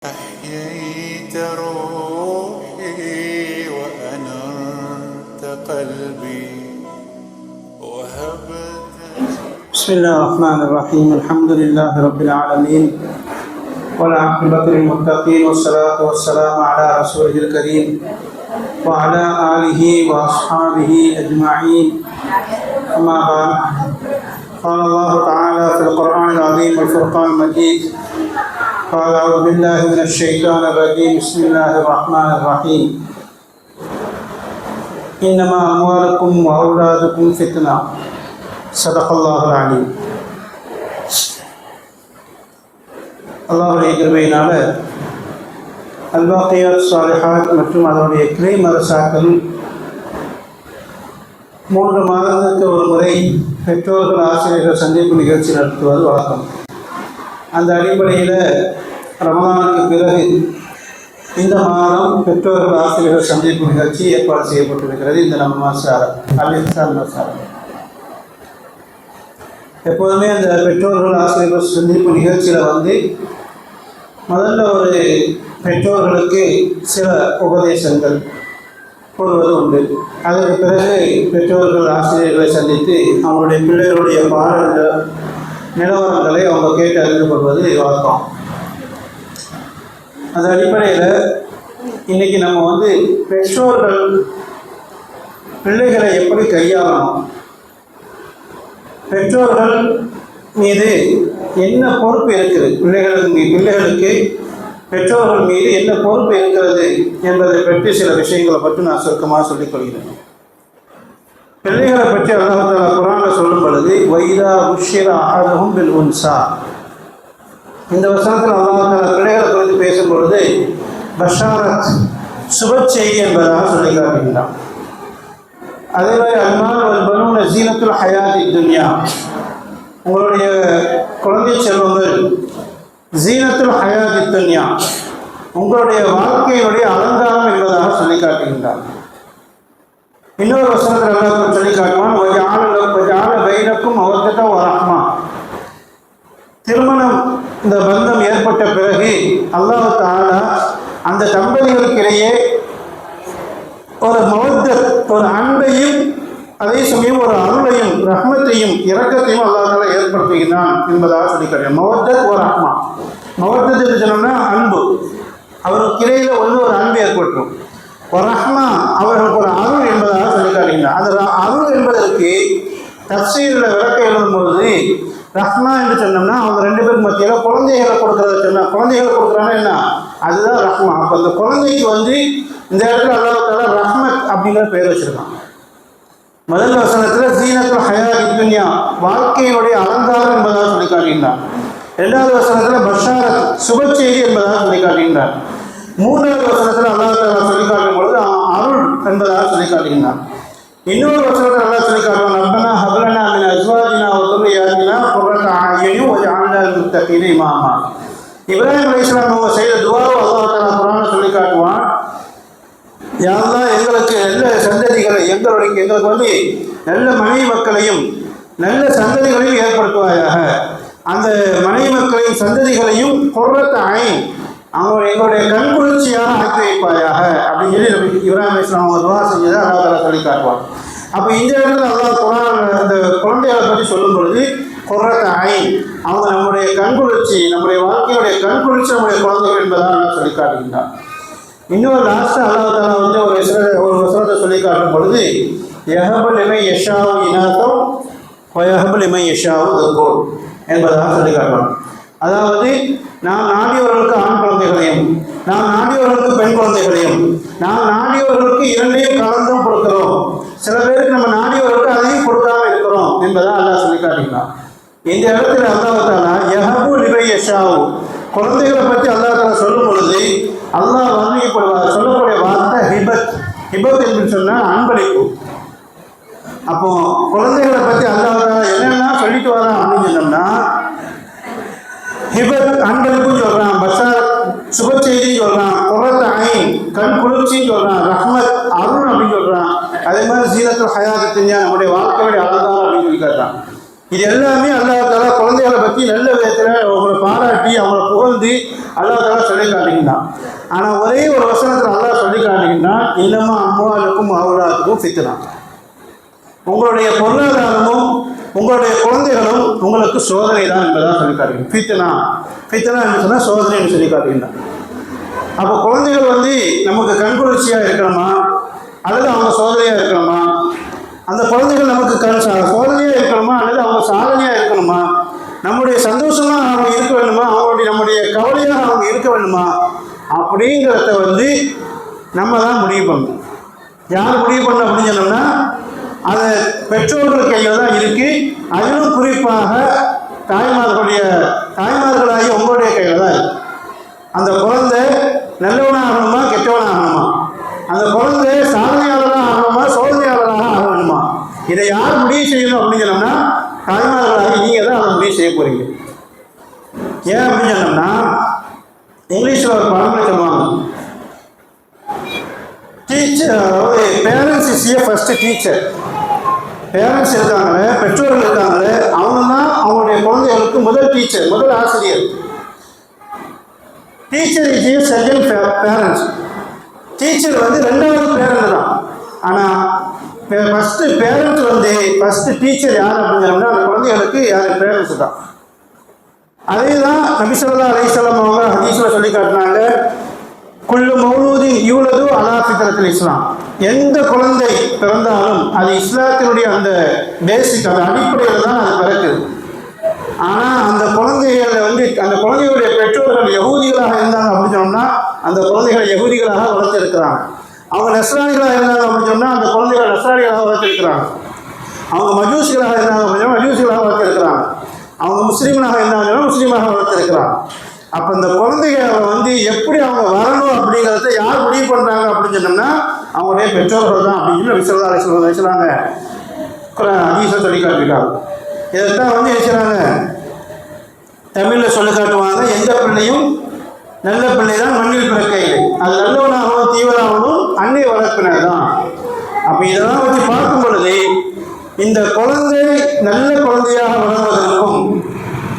أحييت روحي وأنرت قلبي وهبت. بسم الله الرحمن الرحيم. الحمد لله رب العالمين والعاقبة للمتقين والصلاة والسلام على رسوله الكريم وعلى آله وأصحابه أجمعين. أما بعد، قال الله تعالى في القرآن العظيم والفرقان المجيد: قال أعوذ بالله من الشيطان الرجيم. بسم الله الرحمن الرحيم. إنما أموالكم وأولادكم فتنة. صدق الله العليم. அல்லாஹுடைய கிருபையினால அல்பாக்கியாத் சாலிஹாத் மற்றும் அதனுடைய கிளை மதரசாக்கள் 3 மாதங்களுக்கு ஒரு முறை பெற்றோர்கள் ஆசிரியர்கள் சந்திப்பு நிகழ்ச்சி நடத்துவது வழக்கம். அந்த அடிப்படையில் ரமலானுக்கு பிறகு இந்த மாதம் பெற்றோர்கள் ஆசிரியர்கள் சந்திப்பு நிகழ்ச்சி ஏற்பாடு செய்யப்பட்டிருக்கிறது. இந்த நம்ம மாசாரம் எப்போதுமே அந்த பெற்றோர்கள் ஆசிரியர்கள் சந்திப்பு நிகழ்ச்சியில் வந்து முதல்ல ஒரு பெற்றோர்களுக்கு சில உபதேசங்கள் கூறுவது உண்டு. அதற்கு பிறகு பெற்றோர்கள் ஆசிரியர்களை சந்தித்து அவங்களுடைய பிள்ளைகளுடைய பாட நிலவரங்களை அவங்க கேட்டு அறிந்து கொள்வது வழக்கம். அந்த அடிப்படையில் இன்றைக்கி நம்ம வந்து பெற்றோர்கள் பிள்ளைகளை எப்படி கையாளணும், பெற்றோர்கள் மீது என்ன பொறுப்பு இருக்குது, பிள்ளைகளுக்கு பெற்றோர்கள் மீது என்ன பொறுப்பு இருக்கிறது என்பதை பற்றி சில விஷயங்களை பற்றி நான் சுருக்கமாக சொல்லிக் கொள்கிறேன். பிள்ளைகளை பற்றி அல்லாஹ் தஆலா குர்ஆனில் சொல்லும் பொழுது வைதா புஷ்ஷிர அஹதுஹும் பில் உன்ஸா, இந்த வசனத்தில் அல்லாஹ் தஆலா பிள்ளைகளை குறித்து பேசும் பொழுது பஷாரத் சுப செய்தி என்பதாக சொல்லி காட்டுகின்றான். அதே மாதிரி அல்மால் வல் பனூன ஸீனத்துல் ஹயாத்தி துன்யா, உங்களுடைய குழந்தை செல்வங்கள் ஸீனத்துல் ஹயாத்தி துன்யா, உங்களுடைய வாழ்க்கையினுடைய அலங்காரம் என்பதாக சொல்லி காட்டுகின்றான். இன்னொரு வசனத்தில் அல்லாஹ் சொல்லி காட்டுவான் வஜஅல பைனக்கும் மவத்தத வ ரஹ்மா, திருமணம் இந்த பந்தம் ஏற்பட்ட பிறகு அல்லாஹ் தஆலா அந்த தம்பதிகளுக்கிடையே ஒரு மவத்தத், ஒரு அன்பையும் அதே சமயம் ஒரு அருளையும் ரஹ்மத்தையும் இரக்கத்தையும் அல்லாஹ் தஆலா ஏற்படுத்துகிறான் என்பதாக சொல்லி காட்டுவான். மவத்தத் வ ரஹ்மா, மவத்தத் என்று சொன்னோம்னா அன்பு, அவருக்கிடையில் ஒரு அன்பு ஏற்பட்டுரும். ஒரு ரஹ்மா, அவர்களுக்கு ஒரு அருள் என்பதாக சொல்லி காட்டுகிறார். அந்த அருள் என்பதற்கு தஃசீரில் விளக்க எழுதும்பொழுது ரஹ்மா என்று சொன்னோம்னா அவங்க 2 பேருக்கு மத்தியில் குழந்தைகளை கொடுக்குறத சொன்னால், குழந்தைகளை கொடுக்குறாங்கன்னா என்ன, அதுதான் ரஹ்மா. அப்போ அந்த குழந்தைக்கு வந்து இந்த இடத்துல அல்லாஹ் தஆலா ரஹ்மத் அப்படிங்கிற பெயர் வச்சுருக்கான். முதல் வசனத்தில் ஸீனத்துல் ஹயாத்தி துன்யா, வாழ்க்கையினுடைய அலங்காரம் என்பதாக சொல்லி காட்டுகின்றான். 2வது வசனத்தில் பஷாரத் சுப செய்தி என்பதாக சொல்லி காட்டுகின்றான். 3வது வசனத்தில் அல்லாஹ் தஆலா சொல்லி காட்டும் பொழுது அருள் என்பதாக சொல்லி காட்டுகின்றான். இன்னொரு வசனத்தில் அல்லாஹ் சொல்லி காட்டுவான் ரப்பனா ஹப்லனா மின் அஸ்வாஜினா வ ذُرِّيَّاتِنَا قُرَّةَ أَعْيُنٍ وَاجْعَلْنَا لِلْمُتَّقِينَ إِمَامًا. இப்ராஹிம் அலைஹிஸ்ஸலாம் அவங்க செய்த துஆவை அல்லாஹ் தஆலா குர்ஆனில் சொல்லி காட்டுவான், யா அல்லாஹ் எங்களுக்கு நல்ல சந்ததிகளை, எங்களுக்கு வந்து நல்ல மனைவி மக்களையும் நல்ல சந்ததிகளையும் ஏற்படுத்துவாயாக, அந்த மனைவி மக்களையும் சந்ததிகளையும் குர்ரத்த ஐன், எங்களுடைய கண்குளிர்ச்சியாக ஆக்கி வைப்பாயாக அப்படின்னு சொல்லி இப்ராஹிம் அலைஹிஸ்ஸலாம் அவங்க துஆ செஞ்சதை அல்லாஹ் தஆலா சொல்லி காட்டுவான். அப்போ இந்த இடத்துல அல்லாஹ் குர்ஆன் அந்த குழந்தைகளை பற்றி சொல்லும் பொழுது குர்ரத்த ஐன், அவங்க நம்முடைய கண்குளிர்ச்சி, நம்முடைய வாழ்க்கையுடைய கண்குளிர்ச்சி நம்முடைய குழந்தைகள் என்பதாக அல்லாஹ் சொல்லி காட்டுகின்றான். இன்னொரு லாஸ்ட்டாக அல்லாஹ் தஆலா வந்து ஒரு வசனத்தை சொல்லி காட்டும் பொழுது யஹபு லிமன் யஷாஉ இனாஸம் வ யஹபு லிமன் யஷாஉ ذُكُورًا என்பதாக சொல்லி காட்டுவான். அதாவது நாம் நாடியவர்களுக்கு ஆண் குழந்தைகளையும், நாம் நாடியவர்களுக்கு பெண் குழந்தைகளையும், நாம் நாடியவர்களுக்கு 2ஐயும் கலந்தும் கொடுக்கிறோம், சில பேருக்கு நம்ம நாடியவர்களுக்கு அதையும் கொடுக்காம இருக்கிறோம் என்பதாக அல்லாஹ் சொல்லி காட்டுகிறான். இந்த இடத்துல அல்லாஹ் தஆலா யஹபு லிமன் யஷாஉ, குழந்தைகளை பற்றி அல்லாஹ் தஆலா சொல்லும் பொழுது அல்லாஹ் வந்து இப்போ சொல்லக்கூடிய வார்த்தை ஹிபத் என்று சொன்னால் அன்பளிப்பு. அப்போ குழந்தைகளை பற்றி அல்லாஹ் தஆலா என்னென்ன சொல்லிட்டு வரான் அப்படின்னு சொன்னோம்னா ஹிபத் அன்பளிப்புன்னு சொல்கிறான், பஷாரத் சுப செய்தி சொல்கிறான், குர்ரத்த ஐன் கண் குளிர்ச்சின்னு சொல்கிறான், ரஹ்மத் அருள் அப்படின்னு சொல்கிறான். அதே மாதிரி ஸீனத்துல் ஹயாத்தி துன்யா நம்முடைய வாழ்க்கையுடைய அலங்காரம் அப்படின்னு சொல்லி காட்டுறான். இது எல்லாமே அல்லாஹ் தஆலா குழந்தைகளை பற்றி நல்ல விதத்தில் அவங்களை பாராட்டி அவங்களை புகழ்ந்து அல்லாஹ் தாலா சொல்லி காட்டுகின்றான். ஆனால் ஒரே ஒரு வசனத்தில் அல்லாஹ் சொல்லி காட்டுகின்றான், இன்னமா அம்வாலுக்கும் அவுலாதுக்கும் ஃபித்னா. உங்களுடைய பொருளாதாரமும் உங்களுடைய குழந்தைகளும் உங்களுக்கு சோதனை தான் என்பதாக சொல்லி காட்டுகின்றன. ஃபித்னா என்று சொன்னால் சோதனை என்று சொல்லி காட்டுகின்றான். அப்போ குழந்தைகள் வந்து நமக்கு கண்குளிர்ச்சியாக இருக்கணுமா அல்லது அவங்க சோதனையாக இருக்கணுமா? அந்த குழந்தைகள் நமக்கு சோதனையாக இருக்கணுமா அல்லது அவங்க சாதனையாக இருக்கணுமா? நம்முடைய சந்தோஷமாக அவங்க இருக்க வேண்டுமா, நம்முடைய கவலையாக அவங்க இருக்க வேண்டுமா அப்படிங்கிறத வந்து நம்ம தான் முடிவு பண்ணணும். யார் முடிவு பண்ணணும் அப்படின்னு சொன்னோம்னா அது பெற்றோர்கள் கையில் தான் இருக்குது. அதிலும் குறிப்பாக தாய்மார்களாகி உங்களுடைய கையில் தான் இருக்குது. அந்த குழந்தை நல்லவனாகணுமா கெட்டவனாகணுமா, அந்த குழந்தை சாதனையாளராக ஆகணுமா சோதனையாளராக ஆக வேணுமா, இதை யார் முடிவு செய்யணும் அப்படின்னு சொன்னோம்னா தாய்மார்களாகி நீங்கள் தான் அதை முடிவு செய்ய போகிறீங்க. ஏன் அப்படின்னு சொன்னோம்னா இங்கிலீஷில் ஒரு பழமொழி சொல்லுவாங்க, parents is a first teacher. Parents இருக்காங்களே, பெற்றோர்கள் இருக்காங்களே, அவங்க தான் அவங்களுடைய குழந்தைகளுக்கு முதல் டீச்சர், முதல் ஆசிரியர். Teacher is a second parents. Teacher வந்து ரெண்டாவது பேரண்ட் தான். ஆனால் ஃபஸ்ட்டு பேரண்ட் வந்து ஃபஸ்ட்டு டீச்சர் யார் அப்படிங்கிறோம்னா அந்த குழந்தைகளுக்கு யார் பேரண்ட்ஸ் தான். அதே தான் நபி ஸல்லல்லாஹு அலைஹி வஸல்லம் அவங்க ஹதீஸில் சொல்லி காட்டினாங்க, குல்லு மௌலூதின் யூலது அலா ஃபித்ரத்தில் இஸ்லாம். எந்த குழந்தை பிறந்தாலும் அது இஸ்லாத்தினுடைய அந்த பேசிக், அந்த அடிப்படையில் தான் அது பிறக்குது. ஆனால் அந்த குழந்தைகளை வந்து அந்த குழந்தைகளுடைய பெற்றோர்கள் யகூதிகளாக இருந்தாங்க அப்படின்னு சொன்னோம்னா அந்த குழந்தைகளை யகூதிகளாக வளர்த்துருக்கிறாங்க. அவங்க நஸ்ரானிகளாக இருந்தாங்க அப்படின்னு சொன்னால் அந்த குழந்தைகள் நஸ்ரானிகளாக வளர்த்துருக்கிறாங்க. அவங்க மஜூசிகளாக இருந்தாங்க அப்படின்னா மஜூசிகளாக வளர்த்துருக்கிறாங்க. அவங்க முஸ்லீம்களாக இருந்தாங்கன்னா முஸ்லீமாக வளர்த்துருக்கிறாங்க. அப்போ இந்த குழந்தைகளை வந்து எப்படி அவங்க வரணும் அப்படிங்கிறத யார் முடிவு பண்ணுறாங்க அப்படின்னு சொன்னோம்னா அவங்களுடைய பெற்றோர்கள் தான் அப்படின்னு நபி ஸல்லல்லாஹு அலைஹி வஸல்லம் சொல்கிறாங்க. ஹதீஸை சொல்லி காட்டிருக்காங்க. இதைத்தான் வந்து நினைக்கிறாங்க தமிழில் சொல்லி காட்டுவாங்க, எந்த பிள்ளையும் நல்ல பிள்ளை தான் மண்ணில் பிறக்கையில், அது நல்லவனாகவும் தீவனாகவும் அன்னை வளர்ப்பினர் தான். அப்போ இதெல்லாம் வச்சு பார்க்கும் பொழுது இந்த குழந்தை நல்ல குழந்தையாக வளர்வதற்கும்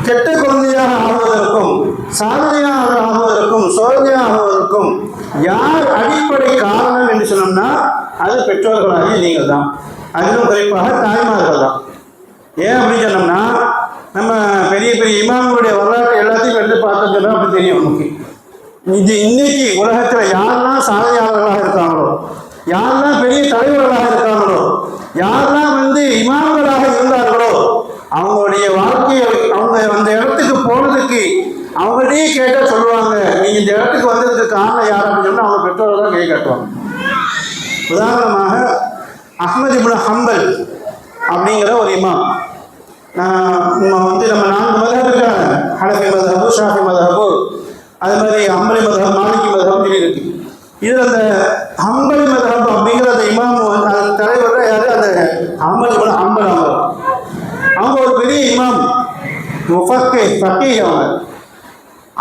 கெட்ட குழந்தையாக ஆகுவதற்கும் சாதனையாக ஆகுவதற்கும் சோதனையாக ஆகுவதற்கும் யார் அடிப்படை காரணம் என்று சொன்னோம்னா அது பெற்றோர்களாக நீங்கள் தான். அதிலும் குறிப்பாக தாய்மார்கள் தான். ஏன் அப்படின்னு சொன்னோம்னா நம்ம பெரிய பெரிய இமாம்களுடைய வரலாற்று எல்லாத்தையும் எடுத்து பார்த்தோம்னா அப்படி தெரியும் நமக்கு. இது இன்னைக்கு உலகத்தில் யாரெல்லாம் சாதனையாளர்களாக இருக்காங்களோ, யாரெல்லாம் பெரிய தலைவர்களாக இருக்காங்களோ, யாரெல்லாம் வந்து இமாம்களாக இருந்தார்களோ அவங்களுடைய வாழ்க்கையை அவங்க அந்த இடத்துக்கு போனதுக்கு அவங்கள்டே கேட்டால் சொல்லுவாங்க, நீங்கள் இந்த இடத்துக்கு வந்ததுக்கு காரணம் யார் அப்படின்னு சொன்னால் அவங்க பெற்றோர்கள் தான் கை காட்டுவாங்க. உதாரணமாக அஹ்மது இப்னு ஹம்பல் அப்படிங்கிற ஒரு இமாம். வந்து நம்ம 4 மதஹப் இருக்காங்க, ஹனஃபி மதஹபு, ஷாஃபி மதஹபு, அது மாதிரி ஹம்பலி மதஹப், மாலிகி மதஹப் சொல்லி இருக்கு. இதில் அந்த ஹம்பலி மதஹப் அப்படிங்கிற அந்த இமாம் அந்த தலைவர் தான் யார், அந்த அஹ்மது இப்னு ஹம்பல். அவங்க ஒரு பெரிய இமாம், ஃபக்கீஹ்.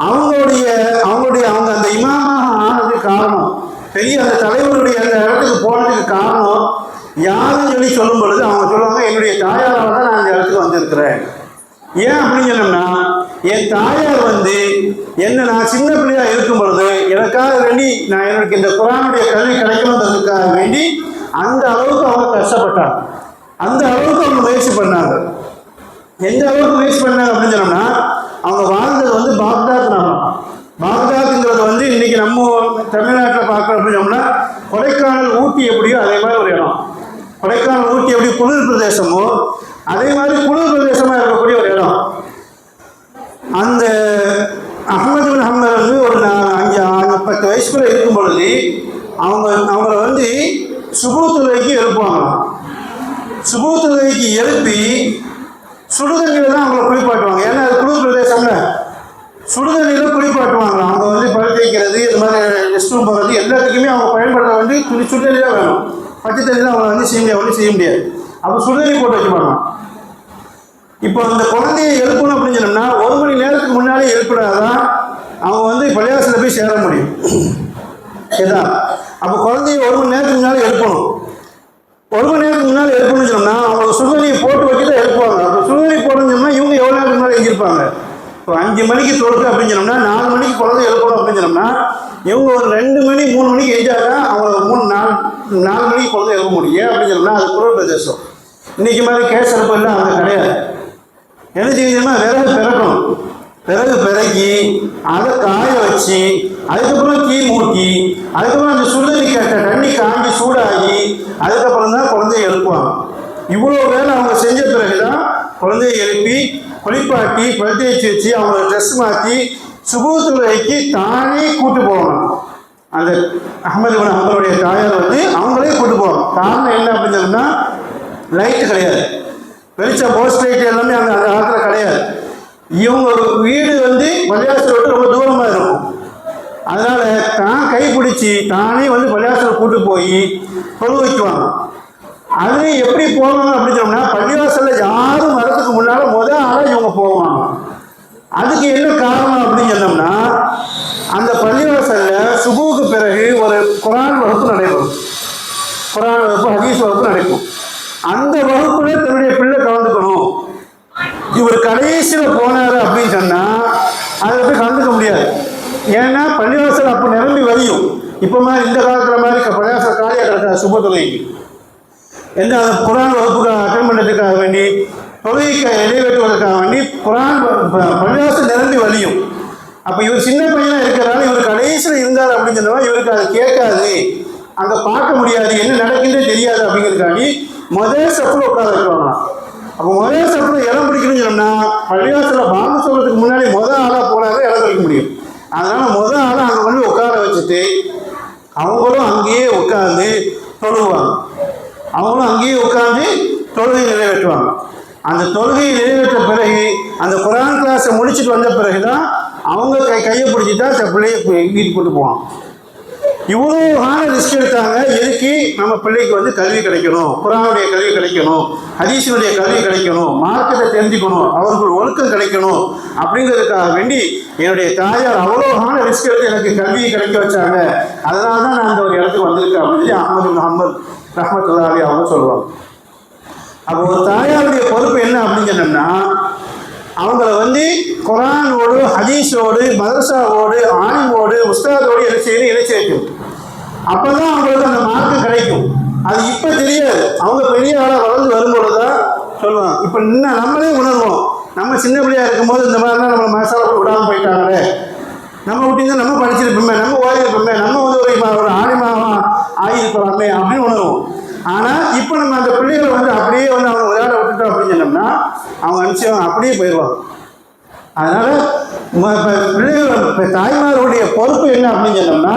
அவங்க அந்த இமாமாக ஆனதுக்கு காரணம், பெரிய அந்த தலைவருடைய அந்த இடத்துக்கு போனதுக்கு காரணம் யாரும் சொல்லி சொல்லும் பொழுது அவங்க சொல்லுவாங்க, என்னுடைய தாயாரால் தான் நான் அந்த இடத்துக்கு வந்திருக்கிறேன். ஏன் அப்படின்னு சொன்னோம்னா என் தாயார் வந்து என்ன நான் சின்ன பிள்ளையாக இருக்கும் பொழுது எனக்காக வேண்டி எனக்கு இந்த குர்ஆனுடைய கல்வி கிடைக்கணுன்றதுக்காக வேண்டி அந்த அளவுக்கு அவங்க கஷ்டப்பட்டாங்க, அந்த அளவுக்கு அவங்க முயற்சி பண்ணாங்க. எந்த அளவுக்கு முயற்சி பண்ணாங்க அப்படின்னு சொன்னோம்னா அவங்க வாழ்ந்தது வந்து பாக்தாத் நகரம். பாக்தாத்ங்கிறது வந்து இன்னைக்கு நம்ம தமிழ்நாட்டில் பார்க்குறோம் அப்படின்னு சொன்னோம்னா கொடைக்கானல் ஊட்டி எப்படியோ அதே மாதிரி ஒரு இடம். கொடைக்கானல் ஊட்டி எப்படி குளிர் பிரதேசமோ அதே மாதிரி குளிர் பிரதேசமாக இருக்கக்கூடிய ஒரு இடம். அந்த அஹ்மது இப்னு ஹம்பல் வந்து ஒரு 5-10 வயசுக்குள்ள இருக்கும் பொழுது அவங்கள வந்து சுபூ தொழுகைக்கு எழுப்புவாங்களாம். சுபூ தொழுகைக்கு எழுப்பி சுடுதண்ணியில் தான் அவங்கள குளிப்பாட்டுவாங்க. ஏன்னா அது குளிர் பிரதேசம்ல சுடுதண்ணியில் குளிப்பாட்டுவாங்களாம். அவங்க வந்து பழு தேய்க்கிறது, இது மாதிரி ரெஸ்ட் ரூம் போகிறது எல்லாத்துக்குமே அவங்க பயன்படுத்த வந்து சுடுதண்ணி தான் வேணும். பச்சை தண்ணி தான் அவங்களை வந்து செய்ய முடியாது. அப்போ சுடுதண்ணி போட்டு வச்சுப்பாங்க. இப்போ அந்த குழந்தையை எழுப்பணும் அப்படின்னு சொன்னோம்னா 1 மணி நேரத்துக்கு முன்னாலே எழுப்பினாதான் அவங்க வந்து பள்ளிவாசலில் போய் சேர முடியும். சரிதா? அப்போ குழந்தைய 1 மணி நேரத்துக்கு முன்னாலே எழுப்பணும். 1 மணி நேரத்துக்கு முன்னால் எழுப்பணும்னு சொன்னோம்னா அவங்க சுடுதண்ணியை போட்டு வச்சு தான் எழுப்புவாங்க. அப்போ சுடுதண்ணி போடணும்னு சொன்னால் இவங்க எவ்வளோ நேரத்துக்கு முன்னாடி எழுந்திருப்பாங்க? இப்போ 5 மணிக்கு தொழுது அப்படின்னு சொன்னோம்னா 4 மணிக்கு குழந்தை எழுப்பணும் அப்படின்னு சொன்னோம்னா இவங்க ஒரு 2 மணி 3 மணிக்கு எஞ்சாதான் அவங்க 4 மணிக்கு குழந்தை எழுப்ப முடியும் அப்படின்னு சொன்னோம்னா அது குரல் பிரதேசம். இன்னைக்கு மாதிரி கேஸ் அடுப்பு இல்லை, அவங்க கிடையாது. என்ன செய்யணும்னா விறகு பிறக்கணும், பிறகு பிறக்கி அதை காய வச்சு அதுக்கப்புறம் தீ மூட்டி அதுக்கப்புறம் அந்த சுடுதண்ணி கேட்ட தண்ணி காஞ்சி சூடாகி அதுக்கப்புறம் தான் குழந்தைய எழுப்புவாங்க. இவ்வளோ வேலை அவங்க செஞ்ச பிறகுதான் குழந்தைய எழுப்பி குளிப்பாட்டி பழுத்தேச்சு வச்சு அவங்கள ட்ரெஸ் மாற்றி சுபூத்துறைக்கு தானே கூட்டு போவாங்க. அந்த அஹமது இப்னு ஹம்பலுடைய தாயார் வந்து அவங்களே கூட்டு போவாங்க. காரணம் என்ன அப்படின்னு சொன்னா லைட்டு கிடையாது, வெளிச்சம் போஸ்ட் லைட் எல்லாமே அந்த காலத்தில் கிடையாது. இவங்க வீடு வந்து பள்ளியாசலை விட்டு ரொம்ப தூரமாக இருக்கும். அதனால தான் கைப்பிடிச்சி தானே வந்து பள்ளியாசலை கூட்டு போய் தொழு வைக்குவாங்க. அதுலேயும் எப்படி போவாங்க அப்படின்னு சொன்னா பள்ளிவாசலில் யாரும் வரதுக்கு முன்னால் முதல் ஆளாக இவங்க போவாங்க. அதுக்கு என்ன காரணம் அப்படின்னு சொன்னோம்னா அந்த பள்ளிவாசலில் சுபுவுக்கு பிறகு ஒரு குர்ஆன் வகுப்பு நடைபெறும். குர்ஆன் வகுப்பு, ஹதீஸ் வகுப்பு நடக்கும். அந்த வகுப்புல தன்னுடைய பிள்ளை கலந்துக்கணும். இவர் கடைசியில் போனார் அப்படின்னு சொன்னால் அதை போய் கலந்துக்க முடியாது. ஏன்னா பள்ளிவாசல் அப்போ நிரம்பி வலியும். இப்போ மாதிரி இந்த காலத்தில் மாதிரி பள்ளிவாசல் காலியாக கிடக்காது. சுப தொழுகைக்கு என்ன அந்த குர்ஆன் வகுப்புக்கு அட்டன் பண்ணுறதுக்காக வேண்டி தொழுகைக்கு நிறைவேற்றுவதற்காக வேண்டி குர்ஆன் பள்ளிவாசல் நிரம்பி வலியும். அப்போ இவர் சின்ன பையனாக இருக்கிறனால இவர் கடைசியில் இருந்தார் அப்படின்னு சொன்னால் இவருக்கு அதை கேட்காது, அங்கே பார்க்க முடியாது, என்ன நடக்குதுன்னே தெரியாது. அப்படிங்கிறதுக்காண்டி முதல் சப்பில் உட்கார வைக்குவாங்களாம். அப்போ முதல் சப்பில் இடம் பிடிக்கணும்னு சொன்னால் பள்ளிவாசலில் பாம்பு சொல்கிறதுக்கு முன்னாடி முதல் ஆளாக போனாதான் இடம் பிடிக்க முடியும். அதனால் முதல் ஆளாக அங்கே கொண்டு உட்கார வச்சுட்டு அவங்களும் அங்கேயே உட்காந்து தொழுவாங்க. அவங்களும் அங்கேயே உட்காந்து தொழுகை நிறைவேற்றுவாங்க. அந்த தொழுகையை நிறைவேற்ற பிறகு அந்த குர்ஆன் கிளாஸை முடிச்சுட்டு வந்த பிறகு தான் அவங்க கையை பிடிச்சி தான் பிள்ளையை வீட்டுக்கு கொண்டு போவாங்க. இவ்வளோ ரிஸ்க் எடுத்தாங்க. எதுக்கு? நம்ம பிள்ளைக்கு வந்து கல்வி கிடைக்கணும், குர்ஆனுடைய கல்வி கிடைக்கணும், ஹதீஸினுடைய கல்வி கிடைக்கணும், மார்க்கத்தை தெரிஞ்சுக்கணும், அவர்கள் ஒழுக்கம் கிடைக்கணும் அப்படிங்கிறதுக்காக வேண்டி என்னுடைய தாயார் அவ்வளோ ரிஸ்க் எடுத்து எனக்கு கல்வியை கிடைக்க வச்சாங்க. அதனால தான் நான் அந்த ஒரு இடத்துக்கு வந்திருக்கேன் அப்படின்னு சொல்லி அஹமது இப்னு ஹம்பல் ரஹ்மத்துல்லாஹி அலைஹி அவங்க சொல்லுவாங்க. அப்போ ஒரு தாயாருடைய பொறுப்பு என்ன அப்படின்னு சொன்னோம்னா அவங்கள வந்து குர்ஆனோடு ஹதீஸோடு மதரசாவோடு ஆலிமோடு உஸ்தாதோடு இணைச்சி வைக்கணும். அப்போ தான் அவங்களுக்கு அந்த மார்க்கு கிடைக்கும். அது இப்போ தெரியாது, அவங்க பெரிய ஆளாக வளர்ந்து வரும்போது தான் சொல்லுவாங்க. இப்போ இன்னும் நம்மளே உணர்வோம், நம்ம சின்ன பிள்ளையாக இருக்கும்போது இந்த மாதிரிலாம் நம்ம மசாலா போட்டு விடாமல் போயிட்டாங்களே, நம்ம விட்டிங்கன்னா நம்ம படிச்சிருப்போமே, நம்ம ஓடிருப்போமே, நம்ம வந்து ஒரு ஆலிமாவாக ஆகியிருக்கலாமே அப்படின்னு உணர்வோம். ஆனால் இப்போ நம்ம அந்த பிள்ளைகளை வந்து அப்படியே வந்து அவங்க விளையாட விட்டுட்டோம் அப்படின்னு சொன்னோம்னா அவங்க நிச்சயம் அப்படியே போயிடுவாங்க. அதனால் பிள்ளைகள் தாய்மாருடைய பொறுப்பு என்ன அப்படின்னு சொன்னோம்னா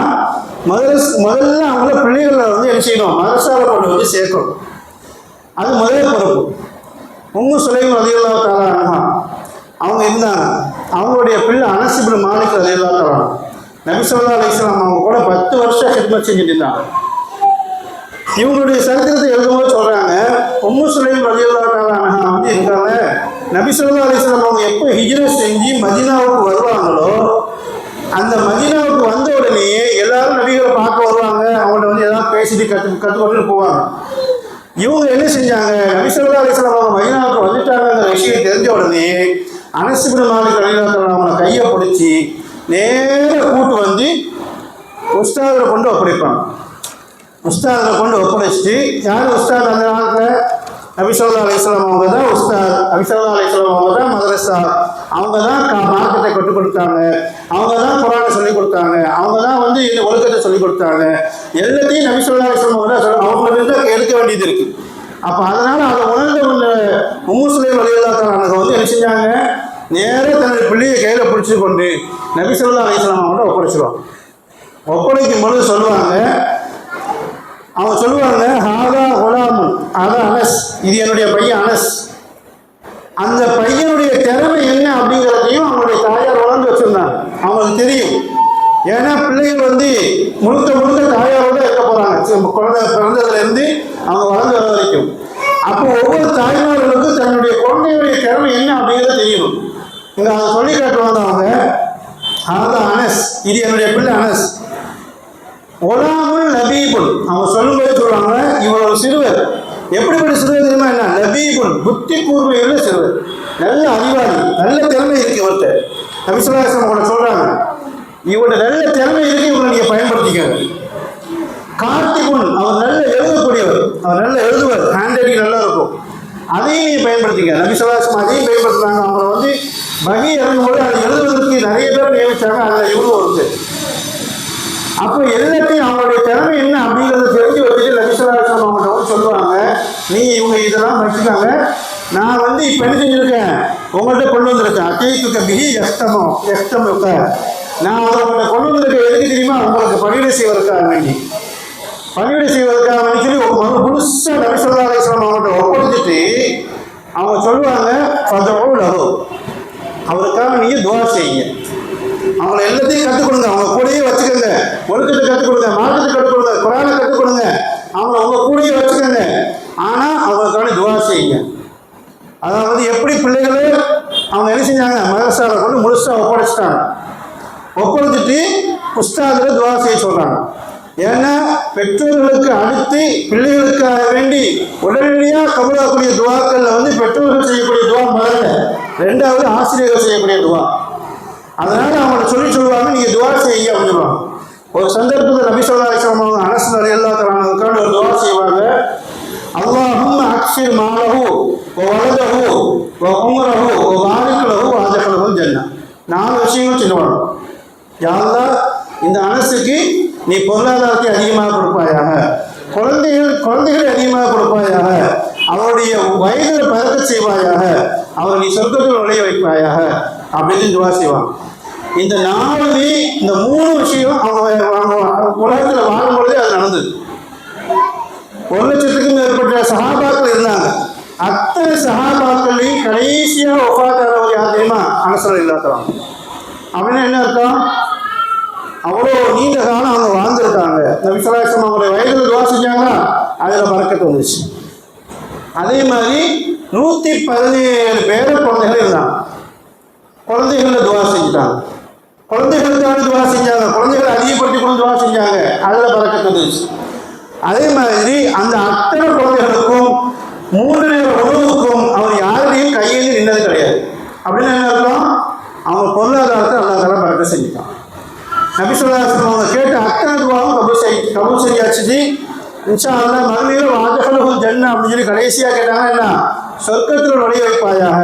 முதல்ல அவங்கள பிள்ளைகளை வந்து என்ன செய்யணும், மதரசாவில் கொண்டு வந்து சேர்க்கணும். அது முதல் பொறுப்பு. உம்மு சுலைம் ரலியல்லாஹு தஆலா அன்ஹா அவங்க இருந்தாங்க. அவங்களுடைய பிள்ளை அனஸ் இப்னு மாலிக் ரலியல்லாஹு தஆலா நபி ஸல்லல்லாஹு அலைஹி வஸல்லம் அவங்க கூட 10 வருஷம் ஹித்மத் செஞ்சுட்டு இருந்தாங்க. இவங்களுடைய சரித்திரத்தை எழுதும்போது சொல்றாங்க, உம்மு சுலைம் ரலியல்லாஹு தஆலா அன்ஹா வந்து இருக்காங்க. நபி ஸல்லல்லாஹு அலைஹி வஸல்லம் அவங்க எப்போ ஹிஜ்ரத் செஞ்சு மதீனாவுக்கு வருவாங்களோ அந்த மதீனாவுக்கு வந்த உடனேயே எல்லாரும் நபிகளை பார்க்க வருவாங்க. அவங்கள்ட்ட வந்து எதாவது பேசிட்டு கற்றுக்கொண்டு போவாங்க. இவங்க என்ன செஞ்சாங்க, நபி ஸல்லல்லாஹு அலைஹி வஸல்லம் அவங்க மதீனாவுக்கு வந்துட்டாங்கிற விஷயம் தெரிஞ்ச உடனே அனஸ் இப்னு மாலிக் ரலியல்லாஹு தஆலா அவங்களை கையை பிடிச்சி நேராக கூட்டு வந்து உஸ்தாதில் கொண்டு ஒப்படைப்பாங்க. உஸ்தாதில் கொண்டு ஒப்படைச்சிட்டு, யார் உஸ்தாத் அந்த காலத்தில்? நபி ஸல்லல்லாஹு அலைஹி வஸல்லம் அவங்க தான் உஸ்தாத், நபி ஸல்லல்லாஹு அலைஹி வஸல்லம் அவங்க தான் மதரசா, அவங்க தான் மார்க்கத்தை கற்றுக் கொடுத்தாங்க, அவங்க தான் குர்ஆனை சொல்லிக் கொடுத்தாங்க, அவங்க தான் வந்து இந்த ஒழுக்கத்தை சொல்லிக் கொடுத்தாங்க. எல்லாத்தையும் நபி ஸல்லல்லாஹு அலைஹி வஸல்லம் அவங்க தான் எடுக்க வேண்டியது இருக்குது. அப்போ அதனால் அதை உணர்ந்த உம்மு சுலைம் ரலியல்லாஹு தஆலா அன்ஹா வந்து என்ன செஞ்சாங்க, நேராக தன்னுடைய பிள்ளையை கையில் பிடிச்சி கொண்டு நபி ஸல்லல்லாஹு அலைஹி வஸல்லம் அவங்க ஒப்படைச்சிடுவாங்க. ஒப்படைக்கும் பொழுது அவங்க சொல்லுவாங்க ஹாதா குலாமுன், அதான் அனஸ், இது என்னுடைய பையன் அனஸ். அந்த பையனுடைய திறமை என்ன அப்படிங்கிறதையும் அவங்களுடைய தாயார் வளர்ந்து வச்சுருந்தாங்க. அவங்களுக்கு தெரியும். ஏன்னா பிள்ளைகள் வந்து முழுக்க தாயாரோட இருக்க போகிறாங்க, குழந்தை பிறந்ததுலேருந்து அவங்க வளர்ந்து வர வரைக்கும். அப்போ ஒவ்வொரு தாய்மார்களுக்கும் தன்னுடைய குழந்தையுடைய திறமை என்ன அப்படிங்கிறத தெரியணும். இங்கே அதை சொல்லி காட்டுவாங்க அவங்க, அதான் அனஸ், இது என்னுடைய பிள்ளை அனஸ். ஒலாமுல் லபீபுல், அவங்க சொல்லும்போது சொல்லுவாங்க இவ்வளவு சிறுவர். எப்படிப்பட்ட சிறுவர் தெரியுமா? என்ன லபீபுல், புத்தி கூர்மையுள்ள சிறுவர், நல்ல அறிவாளி, நல்ல திறமை இருக்கு இவர்கிட்ட. நபி ஸல்லல்லாஹு அலைஹி வஸல்லம் கூட சொல்றாங்க, இவரோட நல்ல திறமை இருக்கு, இவங்களை நீங்க பயன்படுத்திக்கங்க. கார்த்திகுன், அவர் நல்ல எழுதக்கூடியவர், அவர் நல்ல எழுதுவார், ஹேண்ட் ரைட்டிங் நல்லா இருக்கும், அதையும் நீங்க பயன்படுத்திங்க. நபி ஸல்லல்லாஹு அலைஹி வஸல்லம் அதையும் பயன்படுத்துறாங்க. அவங்களை வந்து வகி இறங்கும்போது அதை எழுதுவதற்கு நிறைய பேர் நியமிச்சாங்க, அதில் இவரும் ஒருத்தர். அப்போ எல்லாத்தையும் அவங்களுடைய திறமை என்ன அப்படிங்கிறத தெரிஞ்சு வச்சுட்டு நபி ஸல்லல்லாஹு அலைஹி வஸல்லம் அவங்கள்ட்ட வந்து சொல்லுவாங்க, நீங்கள் இவங்க இதெல்லாம் வச்சுக்காங்க, நான் வந்து இப்போ என்ன செஞ்சுருக்கேன், உங்கள்கிட்ட கொண்டு வந்திருக்கேன். அத்தைக்கு பிஹி எஸ்தமுக்க, நான் அவங்கள்ட்ட கொண்டு வந்திருக்கேன். எதுக்கு தெரியுமா? உங்களுக்கு பணிவிடை செய்வதற்காக வேண்டி, பணிவிடை செய்வதற்காக வேண்டி சொல்லி ஒரு புதுசாக நபி ஸல்லல்லாஹு அலைஹி வஸல்லம் அவங்கள்ட்ட ஒப்படைச்சிட்டு அவங்க சொல்லுவாங்க, ஃபதுஉ, அவருக்காக நீங்கள் துஆ செய்யுங்க. அவங்கள எல்லாத்தையும் கற்றுக் கொடுங்க, அவங்க கூடயே வச்சுக்கோங்க. ஒழுக்கத்தை கற்றுக் கொடுங்க, மார்க்கத்தை கற்றுக் கொடுங்க, குரானை கற்றுக் கொடுங்க, அவங்கள உங்க கூடயே வச்சுக்கோங்க. ஆனால் அவங்களுக்கான துஆ செய்யுங்க. அதாவது எப்படி பிள்ளைகளை அவங்க என்ன செஞ்சாங்க, மதரசாவை கொண்டு முழுசாக ஒப்படைச்சிட்டாங்க. ஒப்படைச்சிட்டு உஸ்தாதில் துஆ செய்ய சொல்கிறாங்க. ஏன்னா பெற்றோர்களுக்கு அடுத்து பிள்ளைகளுக்காக வேண்டி உடனடியாக கபூலாகக்கூடிய துவாக்களில் வந்து பெற்றோர்கள் செய்யக்கூடிய துவா முதல்ல, ரெண்டாவது ஆசிரியர்கள் செய்யக்கூடிய துவா. அதனால அவங்கள்ட்ட சொல்லுவாங்க, நீங்க துவா செய்யுங்க அப்படின்னு சொல்லுவாங்க. ஒரு சந்தர்ப்பத்தில் நபி ஸல்லல்லாஹு அலைஹி வஸல்லம் அவங்க அனஸ் ரலியல்லாஹு தஆலா அன்ஹுக்காக ஒரு துவா செய்வாங்க. அல்லாஹும்ம அக்ஸிர் மாலஹு வ வலதஹு வ உம்ரஹு வ பாரிக் லஹு வ அத்கிலஹு ஜன்னah. 4 விஷயங்கள் சொல்லுவாங்க. யா அல்லாஹ், இந்த அனஸுக்கு நீ பொருளாதாரத்தை அதிகமாக கொடுப்பாயாக, குழந்தைகளை அதிகமாக கொடுப்பாயாக, அவருடைய வயதில் பறக்க செய்வாயாக, அவர் நீ சொர்க்கத்தில் நுழைய வைப்பாயாக அப்படின்னு துவா செய்வாங்க. இந்த 3 விஷயம் அவங்க உலகத்தில் வாழும்பொழுதே அது நடந்தது. 1,00,000க்கும் மேற்பட்ட சஹாபாக்கள் இருந்தாங்க. அத்தனை சஹாபாக்களையும் கடைசியாக ஒஃபாத்தானவர் யார் தெரியுமா? அனஸ் ரலியல்லாஹு தஆலா. அப்படின்னா என்ன அர்த்தம்? அவ்வளோ நீண்ட காலம் அவங்க வாழ்ந்துருக்காங்க. நபி ஸல்லல்லாஹு அலைஹி வஸல்லம் அவங்களுடைய வயதில் துவா செஞ்சாங்களா, அதில் பறக்கத்து வந்துச்சு. அதே மாதிரி 117 பேர குழந்தைகள் இருந்தாங்க. குழந்தைகளில் துவா செஞ்சுட்டாங்க, குழந்தைகளுக்கான துவா செஞ்சாங்க, குழந்தைகளை அதிகப்படுத்தி கொண்டு துவா செஞ்சாங்க, அதில் பறக்கத்து வந்துச்சு. அதே மாதிரி அந்த அத்தனை குழந்தைகளுக்கும் 3 நேர உணவுக்கும் அவர் யாரையும் கையேந்தி நின்னது கிடையாது. அப்படின்னு என்ன அர்த்தம்? அவங்க பொருளாதாரத்தை அல்லாஹ் தஆலா பறக்க செஞ்சுட்டான். நபி ஸல்லல்லாஹு அலைஹி வஸல்லம் அவங்க கேட்ட அத்தனை துவாவும் கபூல் செஞ்சாச்சு. இன்ஷா அல்லாஹ் மறுமையில் வஅத்கிலஹு ஜன்னah அப்படின்னு சொல்லி கடைசியாக கேட்டாங்க, என்ன, சொர்க்கத்தில் நுழைய வைப்பாயாக.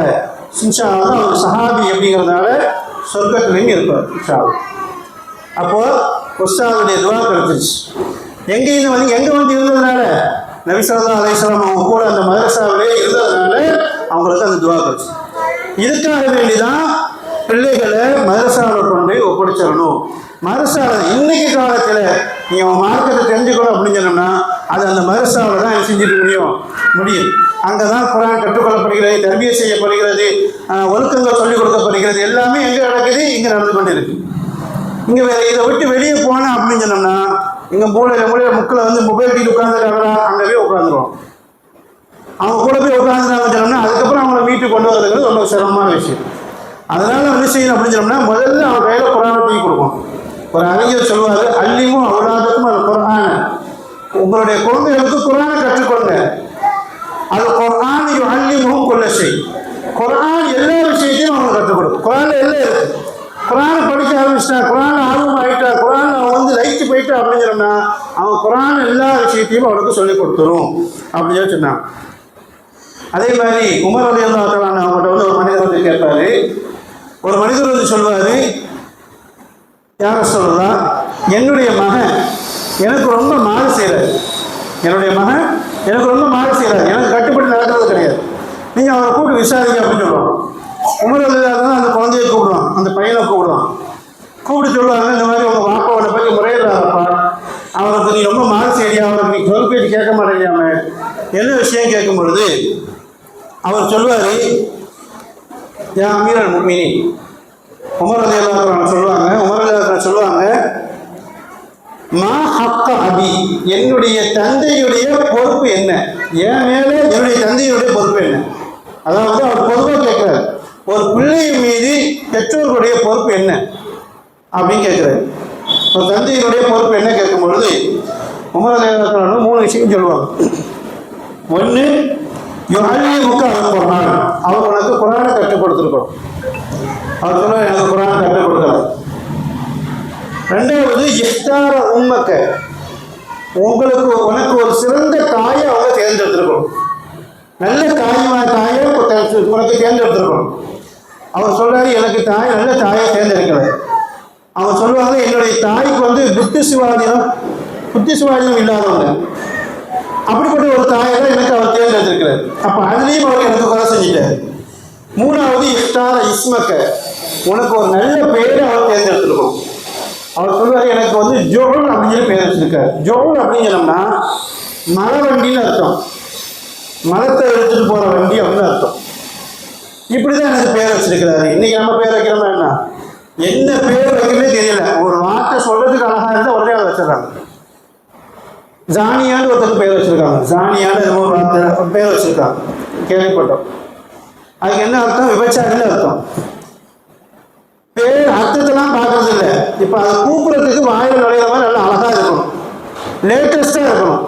இன்ஷா அல்லாஹ் அவர் சஹாபி அப்படிங்கிறதுனால சொர்க்கத்திலையும் இருப்பார் இன்ஷா அல்லாஹ். அப்போ உஸ்தாதுடைய துவா கிடைச்சிருச்சு. எங்கே வந்து இருந்ததுனால, நபி ஸல்லல்லாஹு அலைஹி வஸல்லம் அவங்க கூட அந்த மதரசாவிலே இருந்ததுனால அவங்களுக்கு அந்த துவா கிடைச்சு. இதுக்காக வேண்டிதான் பிள்ளைகளை மதரசாவில் கொண்டு ஒப்படைச்சிடணும். மதரசாவில் இன்னைக்கு காலத்தில் நீங்கள் மார்க்கத்தை தெரிஞ்சுக்கணும் அப்படின்னு சொன்னோம்னா அது அந்த மதரசாவில் தான் செஞ்சுட்டு முடியும். அங்கே தான் குர்ஆன் கற்றுக்கொள்ளப்படுகிறது, தர்பியா செய்யப்படுகிறது, ஒழுக்கங்கள் சொல்லிக் கொடுக்கப்படுகிறது. எல்லாமே எங்கே நடக்குது? இங்கே நடந்து கொண்டு இருக்கு. இங்கே இதை விட்டு வெளியே போனேன் அப்படின்னு சொன்னோம்னா இங்கே மூலையில் முக்கில் வந்து மொபைல் டிவி உட்காந்துருக்காங்களா, அங்கே போய் உட்காந்துருவோம். அவங்க கூட போய் உட்காந்துருந்தாங்கன்னு சொன்னோம்னா அதுக்கப்புறம் அவங்கள வீட்டுக்கு கொண்டு வரதுங்கிறது ரொம்ப சிரமமான விஷயம். அதனால என்ன செய்யணும் அப்படின்னு சொன்னோம்னா முதல்ல அவங்க கையில் குர்ஆனை தூக்கி கொடுக்கும். ஒரு அறிஞர் சொல்லுவார், அல்லிமும் அவுலாதுக்கும் அது குர்ஆன, உங்களுடைய குழந்தைகளுக்கு குர்ஆனை கற்றுக்கொள்ளுங்க. அது குர்ஆன் அல்லிமும் குல்ல ஷை, குர்ஆன் எல்லா விஷயத்தையும் அவங்க கற்றுக் கொடுக்கும். குர்ஆனில் எல்லாம் இருக்கு. குர்ஆனை படிக்க ஆரம்பிச்சிட்டா, குர்ஆனில் ஆர்வம் ஆகிட்டா, குர்ஆன் அவன் வந்து லைட்டு போயிட்டா அப்படின்னு சொன்னோம்னா அவன் குர்ஆன் எல்லா விஷயத்தையும் அவனுக்கு சொல்லிக் கொடுத்துரும் அப்படின்னு சொன்னான். அதே மாதிரி உமர் ரலியல்லாஹு தஆலா அவங்கள்ட்ட வந்து ஒரு மனிதர் வந்து கேட்பாரு. ஒரு மனிதர் வந்து சொல்வார், யார சொல்லலாம், என்னுடைய மகன் எனக்கு ரொம்ப மாறு செய்கிறார், என்னுடைய மகன் எனக்கு ரொம்ப மாறு செய்கிறார், எனக்கு கட்டுப்பட்டு நடக்கிறது கிடையாது, நீங்கள் அவரை கூப்பிட்டு விசாரிங்க அப்படின்னு சொல்லுவாங்க. உமர் ரலியல்லாஹு தஆலா அந்த குழந்தையை கூப்பிடுவான், அந்த பையனை கூப்பிடுவான். கூப்பிட்டு சொல்லுவாங்க, இந்த மாதிரி உங்கள் வாப்பாவோட பற்றி முறையிடாதப்பா, அவருக்கு நீ ரொம்ப மாறு செய்யறியா, அவருக்கு நீ சொல் பேச்சு கேட்க மாட்டேங்காம என்ன விஷயம் கேட்கும் பொழுது அவர் சொல்லுவார், யா அமீரல் முஃமினீன், உமர் ரலியல்லாஹு தஆலா சொல்லுவாங்க, மா ஹக்க அபி, என்னுடைய தந்தையுடைய பொறுப்பு என்ன, என் மேலே என்னுடைய தந்தையுடைய பொறுப்பு என்ன. அதாவது அவர் பொதுவாக கேட்கிறார், ஒரு பிள்ளை மீது பெற்றோர்களுடைய பொறுப்பு என்ன அப்படின்னு கேட்கிறார். ஒரு தந்தையினுடைய பொறுப்பு என்ன கேட்கும் பொழுது உமர் ரலியல்லாஹு தஆலா 3 விஷயம் சொல்லுவாங்க. ஒன்று, யுஅல்லிமுக அல் குர்ஆன், அவர் உனக்கு குர்ஆனை கற்றுக் கொடுத்துருக்கணும். அவர் சொல்ல எனக்கு குரான் கற்றுக் கொடுக்கல. ரெண்டாவது இஃப்தார உம்மக்க, உனக்கு ஒரு சிறந்த தாயை அவங்க தேர்ந்தெடுத்திருக்கணும். நல்ல தாயை உனக்கு தேர்ந்தெடுத்திருக்கணும். அவர் சொல்றாரு எனக்கு தாய் நல்ல தாயை தேர்ந்தெடுக்கல. அவங்க சொல்லுவாங்க என்னுடைய தாய்க்கு வந்து புத்தி சுவாதீனம் இல்லாதவங்க, அப்படிப்பட்ட ஒரு தாயை தான் எனக்கு அவர் தேர்ந்தெடுத்திருக்கிறார். அப்போ அதுலேயும் அவர் எனக்கு குறை செஞ்சுட்டார். மூணாவது இஃப்தார இஸ்மக்க, உனக்கு ஒரு நல்ல பேரை அவர் தேர்ந்தெடுத்திருக்கணும். அவர் சொல்லுவார் எனக்கு வந்து ஜோல் அப்படின்னு பேர் வச்சிருக்காரு. ஜோல் அப்படின்னு சொன்னோம்னா மர வண்டின்னு அர்த்தம், மரத்தை எடுத்துட்டு போற வண்டி அப்படின்னு அர்த்தம். இப்படிதான் எனக்கு பேர் வச்சிருக்கிறாரு. இன்னைக்கு நம்ம பேர் வைக்கிறோம்னா என்ன பேர் வைக்கவே தெரியல. ஒரு வார்த்தை சொல்றதுக்கு அழகா இருந்தா உடனே அதை வச்சிடறாங்க. ஜானியான்னு ஒருத்தருக்கு பேர் வச்சிருக்காங்க. ஜானியான்னு ஒரு வார்த்தை பேர் வச்சிருக்காங்க, கேள்விப்பட்டோம். அதுக்கு என்ன அர்த்தம்? விபச்சாரின்னு அர்த்தம். பேர் அர்த்தத்தெல்லாம் பார்க்கறது இல்லை. இப்போ அதை கூப்பிடுறதுக்கு வாயில் நுழையிற மாதிரி நல்லா அழகா இருக்கணும், லேட்டஸ்டா இருக்கணும்,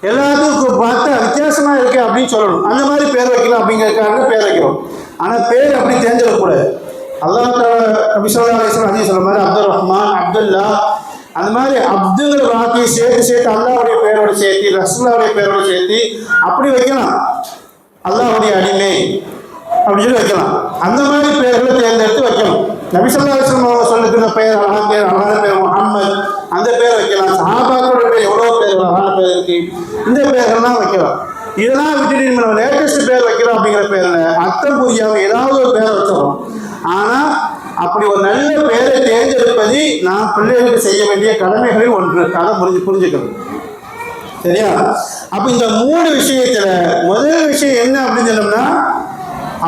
எல்லாத்துக்கும் பார்த்தா வித்தியாசமா இருக்கு அப்படின்னு சொல்லணும். அந்த மாதிரி பேர் வைக்கலாம் அப்படிங்கிறதுக்காக பேர் வைக்கிறோம். ஆனால் பேர் அப்படி தேர்ந்தெடுக்கக்கூடாது. அல்லாஹ் நபி ஸல்லல்லாஹு அலைஹி வஸல்லம் ஹதீஸ் சொல்ற மாதிரி அப்துல் ரஹ்மான், அப்துல்லா, அந்த மாதிரி அப்துங்கிற வார்த்தையை சேர்த்து அல்லாஹ்வுடைய பேரோடு சேர்த்து ரசூலுல்லாஹ்வுடைய பேரோடு சேர்த்து அப்படி வைக்கலாம். அல்லாஹ்வுடைய அடிமை அப்படின்னு சொல்லி வைக்கலாம். அந்த மாதிரி பேர்களை தேர்ந்தெடுத்து வைக்கணும். நபி ஸல்லல்லாஹு அலைஹி வஸல்லம் அவங்க சொல்லுகிற பெயர் அழகான பேர் முஹம்மது, அந்த பேர் வைக்கலாம். சஹாபாக்களோட பேர் எவ்வளோ பேர் அழகான பேர் இருக்கு, இந்த பேர்கள்லாம் வைக்கலாம். இதெல்லாம் விட்டுட்டு நம்ம லேட்டஸ்ட் பேர் வைக்கிறோம் அப்படிங்கிற பேரில் அர்த்தம் புரியாமல் ஏதாவது ஒரு பேரை வச்சிடறோம். ஆனால் அப்படி ஒரு நல்ல பேரை தேர்ந்தெடுப்பது நான் பிள்ளைகளுக்கு செய்ய வேண்டிய கடமைகளில் ஒன்று. அதை புரிஞ்சுக்கணும். சரியா? அப்போ இந்த 3 விஷயத்துல முதல் விஷயம் என்ன அப்படின்னு சொன்னோம்னா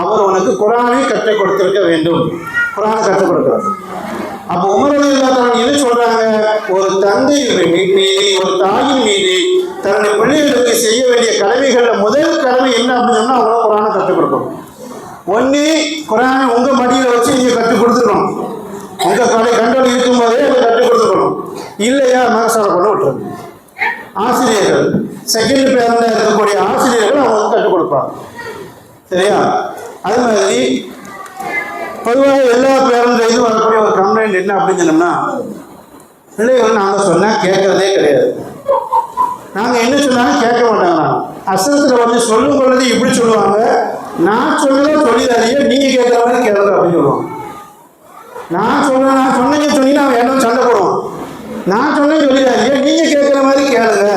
அவர் உனக்கு குரானை கற்றுக் கொடுத்திருக்க வேண்டும். குரானை கற்றுக் கொடுக்கிறார். அப்போ உமர் ரலியல்லாஹு அன்ஹு என்ன சொல்றாங்க? ஒரு தந்தை மீது ஒரு தாயின் மீது தன்னுடைய பிள்ளைகளுக்கு செய்ய வேண்டிய கடமைகள்ல முதல் கடமை என்ன அப்படின்னு சொன்னா அவங்கள குரானை கற்றுக் கொடுக்கணும். ஒன்று குரானை உங்க மடியில வச்சு நீங்க கற்றுக் கொடுத்துருக்கணும். உங்க கண்டோடு இருக்கும் போதே அதை கற்றுக் கொடுத்துருக்கணும். இல்லையா மனசால கொண்டு விட்டுருங்க. ஆசிரியர்கள் செகண்ட் பேர்ல இருக்கக்கூடிய ஆசிரியர்கள் அவங்க கற்றுக் கொடுப்பாங்க. சரியா? அது மாதிரி பொதுவாக எல்லா பேரண்ட்ல இது வரக்கூடிய ஒரு கம்ப்ளைண்ட் என்ன அப்படின்னு சொன்னோம்னா பிள்ளைகள் நாங்கள் சொன்னால் கேட்கறதே கிடையாது. நாங்கள் என்ன சொன்னாலும் கேட்க மாட்டாங்க. அசரத்தில் வந்து சொல்லும் பொழுது இப்படி சொல்லுவாங்க, நான் சொல்லலாம் சொல்லிடாதீங்க, நீங்கள் கேட்குற மாதிரி கேட்கல அப்படின்னு சொல்லுவாங்க. நான் சொன்னீங்க சொன்னீங்கன்னா அவன் என்ன சண்டை போடுவான். நான் சொன்னேன் சொல்லிடாதீங்க, நீங்கள் கேட்குற மாதிரி கேளுங்க,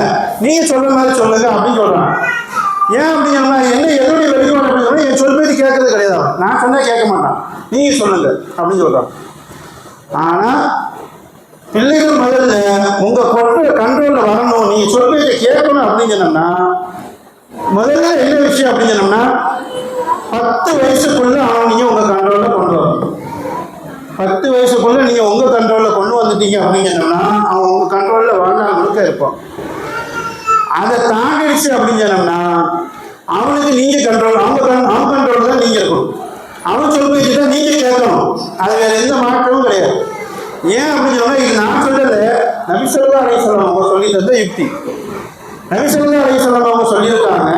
நீங்கள் சொல்கிற மாதிரி சொல்லுங்க அப்படின்னு சொல்கிறாங்க. ஏன் அப்படின்னா என்ன எதோடைய வெளிப்பாடு அப்படின்னு சொன்னால் என் சொல் பேசி கேட்கறது கிடையாது. நான் சொன்னால் கேட்க மாட்டான், நீங்கள் சொல்லுங்க அப்படின்னு சொல்கிறாங்க. ஆனால் பிள்ளைகள் முதல்ல உங்கள் கண்ட்ரோலில் வரணும், நீங்கள் சொல் பேசி கேட்கணும் அப்படின்னு சொன்னோம்னா முதல்ல என்ன விஷயம் அப்படின்னு சொன்னோம்னா 10 வயசுக்குள்ள அவன் நீங்கள் உங்கள் கண்ட்ரோலில் கொண்டு வரணும். 10 வயசுக்குள்ள நீங்கள் உங்கள் கண்ட்ரோலில் கொண்டு வந்துட்டீங்க அப்படின்னு சொன்னோம்னா அவன் உங்கள் கண்ட்ரோலில் வாழ்நாள் முழுக்க இருப்பான். அதை தாண்டிடுச்சு அப்படின்னு சொன்னோம்னா அவனுக்கு நீங்கள் கண்ட்ரோல், அவன் கண்ட்ரோல் தான் நீங்கள் இருக்கணும். அவன் சொல் பேச்சு தான் நீங்கள் கேட்கணும். அது வேற எந்த மாற்றமும் கிடையாது. ஏன் அப்படின்னு சொன்னால் இது நான் சொல்லலை, நபி ஸல்லல்லாஹு அலைஹி வஸல்லம் அவங்க சொல்லி தந்த யுக்தி. நபி ஸல்லல்லாஹு அலைஹி வஸல்லம் அவங்க சொல்லியிருக்காங்க,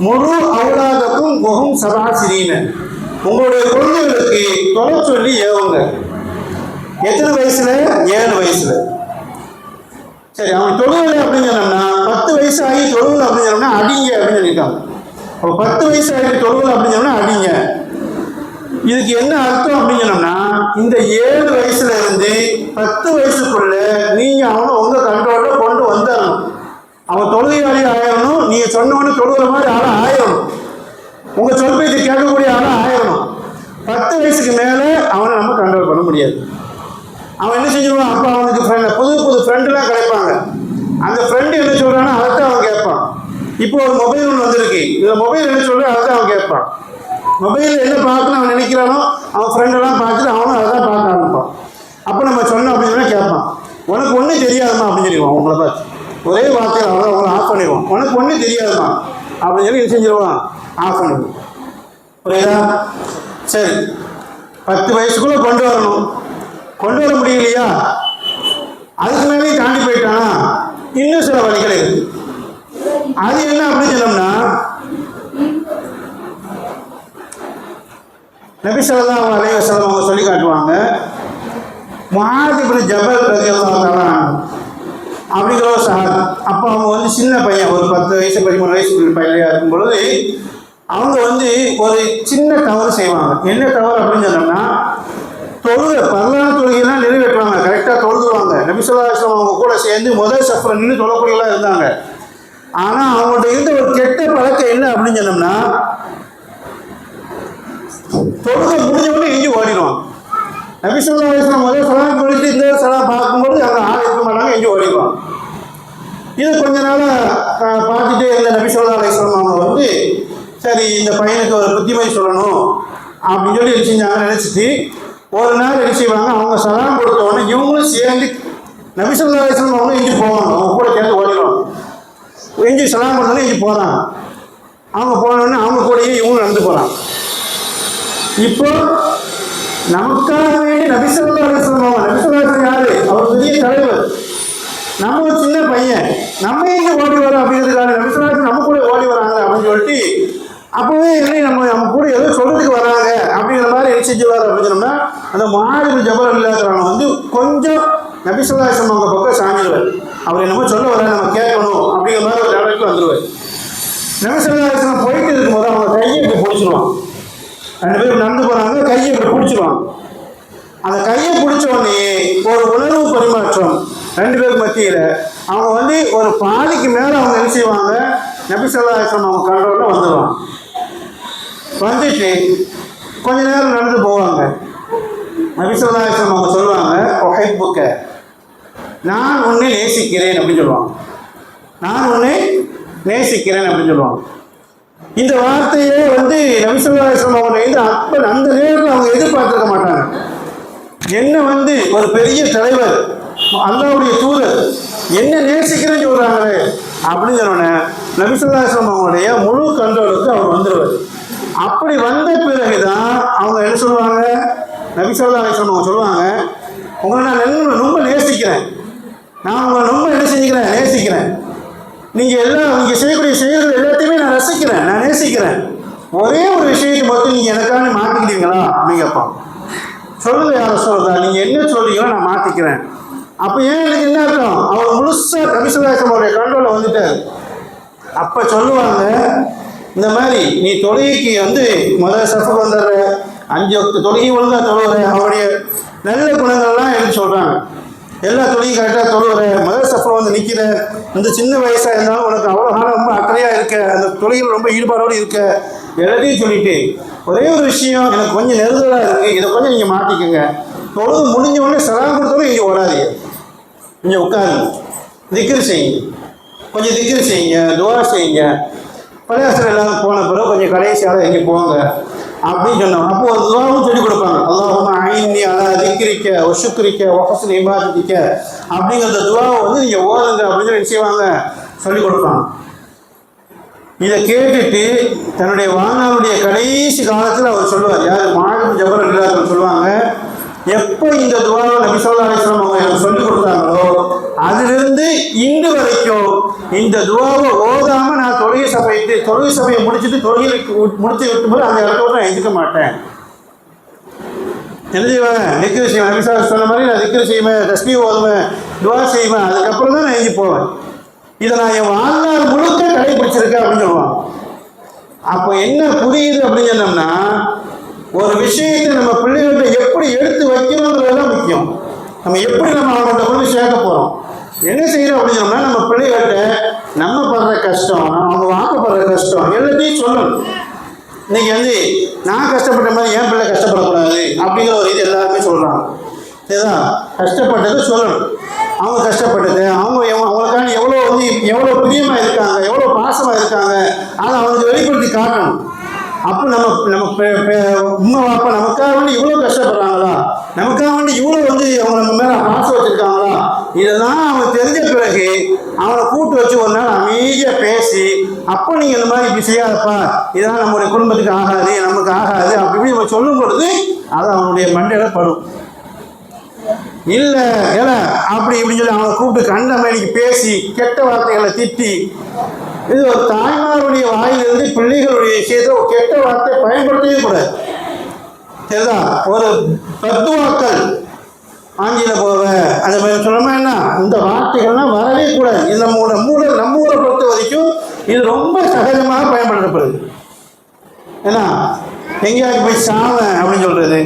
முழு அவுலாதக்கும் முகம் சபாசிரீன, உங்களுடைய குழந்தைகளுக்கு தொலை சொல்லி ஏவுங்க. எத்தனை வயசுல? 7 வயசுல. சரி, அவன் தொழுவலை அப்படின்னு சொன்னோம்னா 10 வயசு ஆகி தொழுவலை அப்படின்னு சொன்னோம்னா அடிங்க அப்படின்னு சொல்லியிருக்காங்க. அப்போ 10 வயசு ஆகி தொழுவலை அப்படின்னு சொன்னா அடிங்க. இதுக்கு என்ன அர்த்தம் அப்படின்னு சொன்னோம்னா இந்த 7 வயசுல இருந்து 10 வயசுக்குள்ள நீங்க அவனை உங்க கண்ட்ரோல்ல கொண்டு வந்துடணும். அவன் தொழுகையாளி ஆயிடணும். நீங்க சொன்னவனு தொழுகிற மாதிரி ஆளா ஆயிடணும். உங்க சொல் பேச்சு கேட்கக்கூடிய ஆளா ஆயிடணும். 10 வயசுக்கு மேல அவனை நம்ம கண்ட்ரோல் பண்ண முடியாது. அவன் என்ன செஞ்சிருவான்? அப்போ அவனுக்கு புது ஃப்ரெண்டுலாம் கிடைப்பாங்க. அந்த ஃப்ரெண்டு என்ன சொல்றானோ அதைத்தான் அவன் கேட்பான். இப்போ ஒரு மொபைல் ஒன்று வந்திருக்கு, இந்த மொபைல் என்ன சொல்றான் அதைத்தான் அவன் கேட்பான். மொபைலில் என்ன பார்க்கணும் அவன் நினைக்கிறானோ அவன் ஃப்ரெண்டெல்லாம் பார்த்துட்டு அவனும் அதை தான் பார்க்க ஆரம்பிப்பான். அப்போ நம்ம சொன்னோம் அப்படின்னு கேட்பான், உனக்கு ஒன்றும் தெரியாதுமா அப்படின்னு சொல்லிடுவான். உங்களை பார்த்து ஒரே வார்த்தையில் அவன் உங்களை ஆஃப் பண்ணிடுவான். உனக்கு ஒன்றும் தெரியாதுமா அப்படின்னு சொல்லி என்ன செஞ்சிருவான்? ஆஃப் பண்ணிடுவான். புரியுதா? சரி, 10 வயசுக்குள்ளே கொண்டு வரணும். கொண்டு வர முடியலையா? அதுக்கு மேலே தாண்டி போயிட்டானா இன்னும் சில வழிகள் இருக்கு. அது என்ன அப்படின்னு சொன்னோம்னா நபி ஸல்லல்லாஹு அலைஹி வஸல்லம் அவங்க சொல்லி காட்டுவாங்க, முஆத் இப்னு ஜபல் ரலியல்லாஹு தஆலா அப்படிங்கிற ஒரு சஹாபி. அப்போ அவங்க வந்து சின்ன பையன், ஒரு 10 வயசு 13 வயசு பையனாக இருக்கும் பொழுது அவங்க வந்து ஒரு சின்ன தவறு செய்வாங்க. என்ன தவறு அப்படின்னு சொன்னோம்னா, பரலான தொழுகையெல்லாம் நிறைவேற்றுவாங்க, கரெக்டாக தொழுதுவாங்க. நபி ஸல்லல்லாஹு அலைஹி வஸல்லம் அவங்க கூட சேர்ந்து முதல் சஃப்ல நின்று தொழக்கூடியலாம் இருந்தாங்க. ஆனால் அவங்கள்ட்ட இருந்த ஒரு கெட்ட பழக்கம் என்ன அப்படின்னு சொன்னோம்னா, தொழுகை முடிஞ்சவொடனே எஞ்சி ஓடிடுவாங்க. நபி ஸல்லல்லாஹு அலைஹி வஸல்லம் முதல் சலாம் கொடுத்து இந்த சலாம் பார்க்கும்போது அங்கே ஆள் இருக்க மாட்டாங்க, எஞ்சி ஓடிடுவாங்க. இது கொஞ்ச நாளாக பார்த்துட்டு இருந்த நபி ஸல்லல்லாஹு அலைஹி வஸல்லம் அவங்க வந்து, சரி இந்த பையனுக்கு ஒரு புத்திமதி சொல்லணும் அப்படின்னு சொல்லி என்ன செஞ்சாங்க நினச்சிட்டு, ஒரு நாள் என்ன செய்வாங்க, அவங்க சலாம் கொடுத்த உடனே இவங்களும் சேர்ந்து நபி ஸல்லல்லாஹு அலைஹி வஸல்லம் அவங்க எஞ்சி போவாங்க, அவங்க கூட சேர்ந்து ஓடிடுவாங்க. எஞ்சி சலாம் கொடுத்தோன்னே எஞ்சி போகிறாங்க. அவங்க போனோடனே அவங்க கூடயே இவங்களும் நடந்து போகிறாங்க. இப்போ நமக்காக வேண்டி நபி ஸல்லல்லாஹு அலைஹி வஸல்லம், நபி ஸல்லல்லாஹு அலைஹி வஸல்லம் யாரு, அவர் பெரிய தலைவர், நம்ம ஒரு சின்ன பையன், நம்ம எங்கே ஓடி வரோம் அப்படிங்கிறதுக்காக நபி ஸல்லல்லாஹு அலைஹி வஸல்லம் நம்ம கூட ஓடி வராங்க அப்படின்னு சொல்லிட்டு, அப்போவே இல்லை நம்ம கூட ஏதோ சொல்றதுக்கு வராங்க அப்படிங்கிற மாதிரி என்ன செஞ்சுவார் அப்படின்னு சொன்னோம்னா, அந்த முஆத் இப்னு ஜபல் இல்லாதவங்க வந்து கொஞ்சம் நபி ஸல்லல்லாஹு அலைஹி வஸல்லம் அவங்க பக்கம் சாஞ்சிடுவார். அவர் என்னமோ சொல்ல வர நம்ம கேட்கணும் அப்படிங்கிற மாதிரி ஒரு இடத்துக்கு வந்துடுவார். நபி ஸல்லல்லாஹு அலைஹி வஸல்லம் போயிட்டு இருக்கும்போது அவங்க கையை இப்படி பிடிச்சிருவாங்க. 2 பேரும் நடந்து போகிறாங்க, கையை இப்படி பிடிச்சிருவாங்க. அந்த கையை பிடிச்ச உடனே ஒரு உணர்வு பரிமாற்றம் 2 பேருக்கு மத்தியில். அவங்க வந்து ஒரு பாதிக்கு மேலே அவங்க என்ன செய்வாங்க, நபி ஸல்லல்லாஹு அலைஹி வஸல்லம் அவங்க கண்ட்ரோலில் வந்துடுவாங்க. வந்துட்டு கொஞ்ச நேரம் நடந்து போவாங்க. நபி ஸல்லல்லாஹு அலைஹி வஸல்லம் அவங்க சொல்லுவாங்க, உஹிப்புக்க, நான் உன்னை நேசிக்கிறேன் அப்படின்னு சொல்லுவாங்க. நான் உன்னை நேசிக்கிறேன் அப்படின்னு சொல்லுவாங்க. இந்த வார்த்தையே வந்து நபி ஸல்லல்லாஹு அலைஹி வஸல்லம் அவங்க அந்த நேரத்தில் அவங்க எதிர்பார்த்திருக்க மாட்டாங்க. என்ன வந்து ஒரு பெரிய தலைவர், அல்லாஹ்வுடைய தூதர் என்ன நேசிக்கிறேன்னு சொல்றாங்களே அப்படின்னு சொன்னோன்னே நபி ஸல்லல்லாஹு அலைஹி வஸல்லம் அவங்களுடைய முழு கண்ட்ரோலுக்கு அவர் வந்துடுவார். அப்படி வந்த பிறகுதான் அவங்க என்ன சொல்லுவாங்க, நபி ஸல்லல்லாஹு அலைஹி வஸல்லம் அவங்க சொல்லுவாங்க, உங்களை நான் ரொம்ப நேசிக்கிறேன், நான் உங்களை ரொம்ப என்ன செஞ்சுக்கிறேன், நேசிக்கிறேன். நீங்கள் செய்யக்கூடிய செயல்கள் எல்லாத்தையுமே நான் ரசிக்கிறேன், நான் நேசிக்கிறேன். ஒரே ஒரு விஷயத்தை மட்டும் நீங்கள் எனக்கான மாற்றிக்கிட்டீங்களா அப்படின்னு கேட்பான். சொல்லுங்க யாரை சொல்றதா, நீங்கள் என்ன சொல்றீங்களோ நான் மாற்றிக்கிறேன். அப்போ ஏன் எனக்கு என்ன அர்த்தம், அவர் முழுசாக நபி ஸல்லல்லாஹு அலைஹி வஸல்லம் கண்ட்ரோலில் வந்துட்டார். அப்போ சொல்லுவாங்க, இந்த மாதிரி நீ தொழுகைக்கு வந்து முதல் சஃபுக்கு வந்துடுற, 5 வக்து தொழுகை ஒழுங்காக தொழுகிற, அவருடைய நல்ல குணங்கள்லாம் எனக்கு சொல்கிறாங்க. எல்லா தொழிலும் கரெக்டாக தொழுகிற, முதல் சஃபை வந்து நிற்கிற, இந்த சின்ன வயசாக இருந்தாலும் உனக்கு அவ்வளோ காலம் ரொம்ப அக்கறையாக இருக்க, அந்த தொழில் ரொம்ப ஈடுபாடோடு இருக்க, எல்லாத்தையும் சொல்லிட்டு ஒரே ஒரு விஷயம் எனக்கு கொஞ்சம் நெருடலாக இருக்குது, இதை கொஞ்சம் நீங்கள் மாற்றிக்கோங்க. தொழுது முடிஞ்ச உடனே சலாம் கொடுத்தாலும் இங்கே ஓடாதீங்க, கொஞ்சம் உட்காருங்க, திக்ரு செய்யுங்க, கொஞ்சம் திக்ரு செய்யுங்க, துவா செய்யுங்க, பள்ளியாசல் எல்லாம் போன பிறகு கொஞ்சம் கடைசியாக எங்கே போங்க அப்படின்னு சொன்னோம். அப்போ ஒரு துவாவும் சொல்லிக் கொடுப்பாங்க, அல்லாஹும்ம அஇன்னி அலா திக்ரிக்க வ ஷுக்ரிக்க வ ஹுஸ்னி இபாதத்திக்க அப்படிங்கிற துவாவை வந்து நீங்கள் ஓதுங்க அப்படின்னு சொல்லி செய்வாங்க, சொல்லிக் கொடுப்பாங்க. இதை கேட்டுட்டு தன்னுடைய வாழ்நாளுடைய கடைசி காலத்தில் அவர் சொல்லுவார், யார், முஆத் இப்னு ஜபல் இல்லாதவங்க சொல்லுவாங்க, எப்போ இந்த துவாவை நபி ஸல்லல்லாஹு அலைஹி வஸல்லம் அவங்க எனக்கு சொல்லிக் கொடுத்தாங்களோ அதிலிருந்து இன்று வரைக்கும் இந்த துவாவை ஓதாமல் நான் தொழுகை சபையை முடிச்சுட்டு தொழுகைக்கு முடித்து விட்டும்போது அந்த இடத்துல நான் எதிர்க்க மாட்டேன். என்ன செய்வேன், திக்ரு செய்வேன், நபி ஸல்லல்லாஹு அலைஹி வஸல்லம் சொன்ன மாதிரி நான் திக்ரு செய்வேன், தஸ்பீஹ் ஓதுவேன், துவா செய்வேன், அதுக்கப்புறம் தான் நான் எஞ்சி போவேன். இதை நான் என் வாழ்நாள் முழுக்க கடைபிடிச்சிருக்கேன் அப்படின்னு சொல்லுவாங்க. அப்போ என்ன புரியுது அப்படின்னு சொன்னோம்னா, ஒரு விஷயத்தை நம்ம பிள்ளைகள்கிட்ட எப்படி எடுத்து வைக்கணுங்கிறதெல்லாம் முக்கியம். நம்ம எப்படி நம்ம அவங்கள்ட்ட கொண்டு சேர்க்க போகிறோம், என்ன செய்யறோம் அப்படின்னு சொன்னோம்னா, நம்ம பிள்ளைகள்கிட்ட நம்ம படுற கஷ்டம், அவங்க வாக்கப்படுற கஷ்டம் எல்லாத்தையும் சொல்லணும். இன்னைக்கு வந்து நான் கஷ்டப்பட்ட மாதிரி என் பிள்ளை கஷ்டப்படக்கூடாது அப்படிங்கிற ஒரு இது எல்லாருமே சொல்கிறாங்க. இதுதான் கஷ்டப்பட்டதை சொல்லணும், அவங்க கஷ்டப்பட்டது, அவங்களுக்கான எவ்வளோ பிரியமாக இருக்காங்க, எவ்வளோ பாசமாக இருக்காங்க, அதை அவங்களுக்கு வெளிப்படுத்தி காட்டணும். அப்போ நம்ம உண்மை வாப்பா நமக்காக வேண்டி இவ்வளோ கஷ்டப்படுறாங்களா, நமக்காக வேண்டி இவ்வளோ வந்து அவங்க நம்ம மேலே பாசம் வச்சுருக்காங்களா, இதெல்லாம் அவங்க தெரிஞ்ச பிறகு அவனை கூட்டு வச்சு ஒரு நாள் அமைதியாக பேசி, அப்போ நீங்கள் இந்த மாதிரி இப்படி செய்யாதப்பா, இதெல்லாம் நம்மளுடைய குடும்பத்துக்கு ஆகாது, நமக்கு ஆகாது அப்படி நம்ம சொல்லும் பொழுது அது அவனுடைய மண்டையில் படும். இல்லை ஏன்னா அப்படி இப்படின்னு சொல்லி அவனை கூப்பிட்டு கண்ட மேனிக்கு பேசி கெட்ட வார்த்தைகளை திட்டி, இது ஒரு தாய்மாருடைய வாயிலிருந்து பிள்ளைகளுடைய விஷயத்தை ஒரு கெட்ட வார்த்தை பயன்படுத்தவே கூடாது. சரிதா? ஒரு தத்துவாக்கள் ஆங்கில போவ அந்த மாதிரி சொல்லணுமா என்ன, இந்த வார்த்தைகள்லாம் வரவே கூடாது. இது நம்ம ஊரை பொறுத்த வரைக்கும் இது ரொம்ப சகஜமாக பயன்படுத்தப்படுது. ஏன்னா எங்கேயாவது போய் சாவன் அப்படின்னு சொல்றது,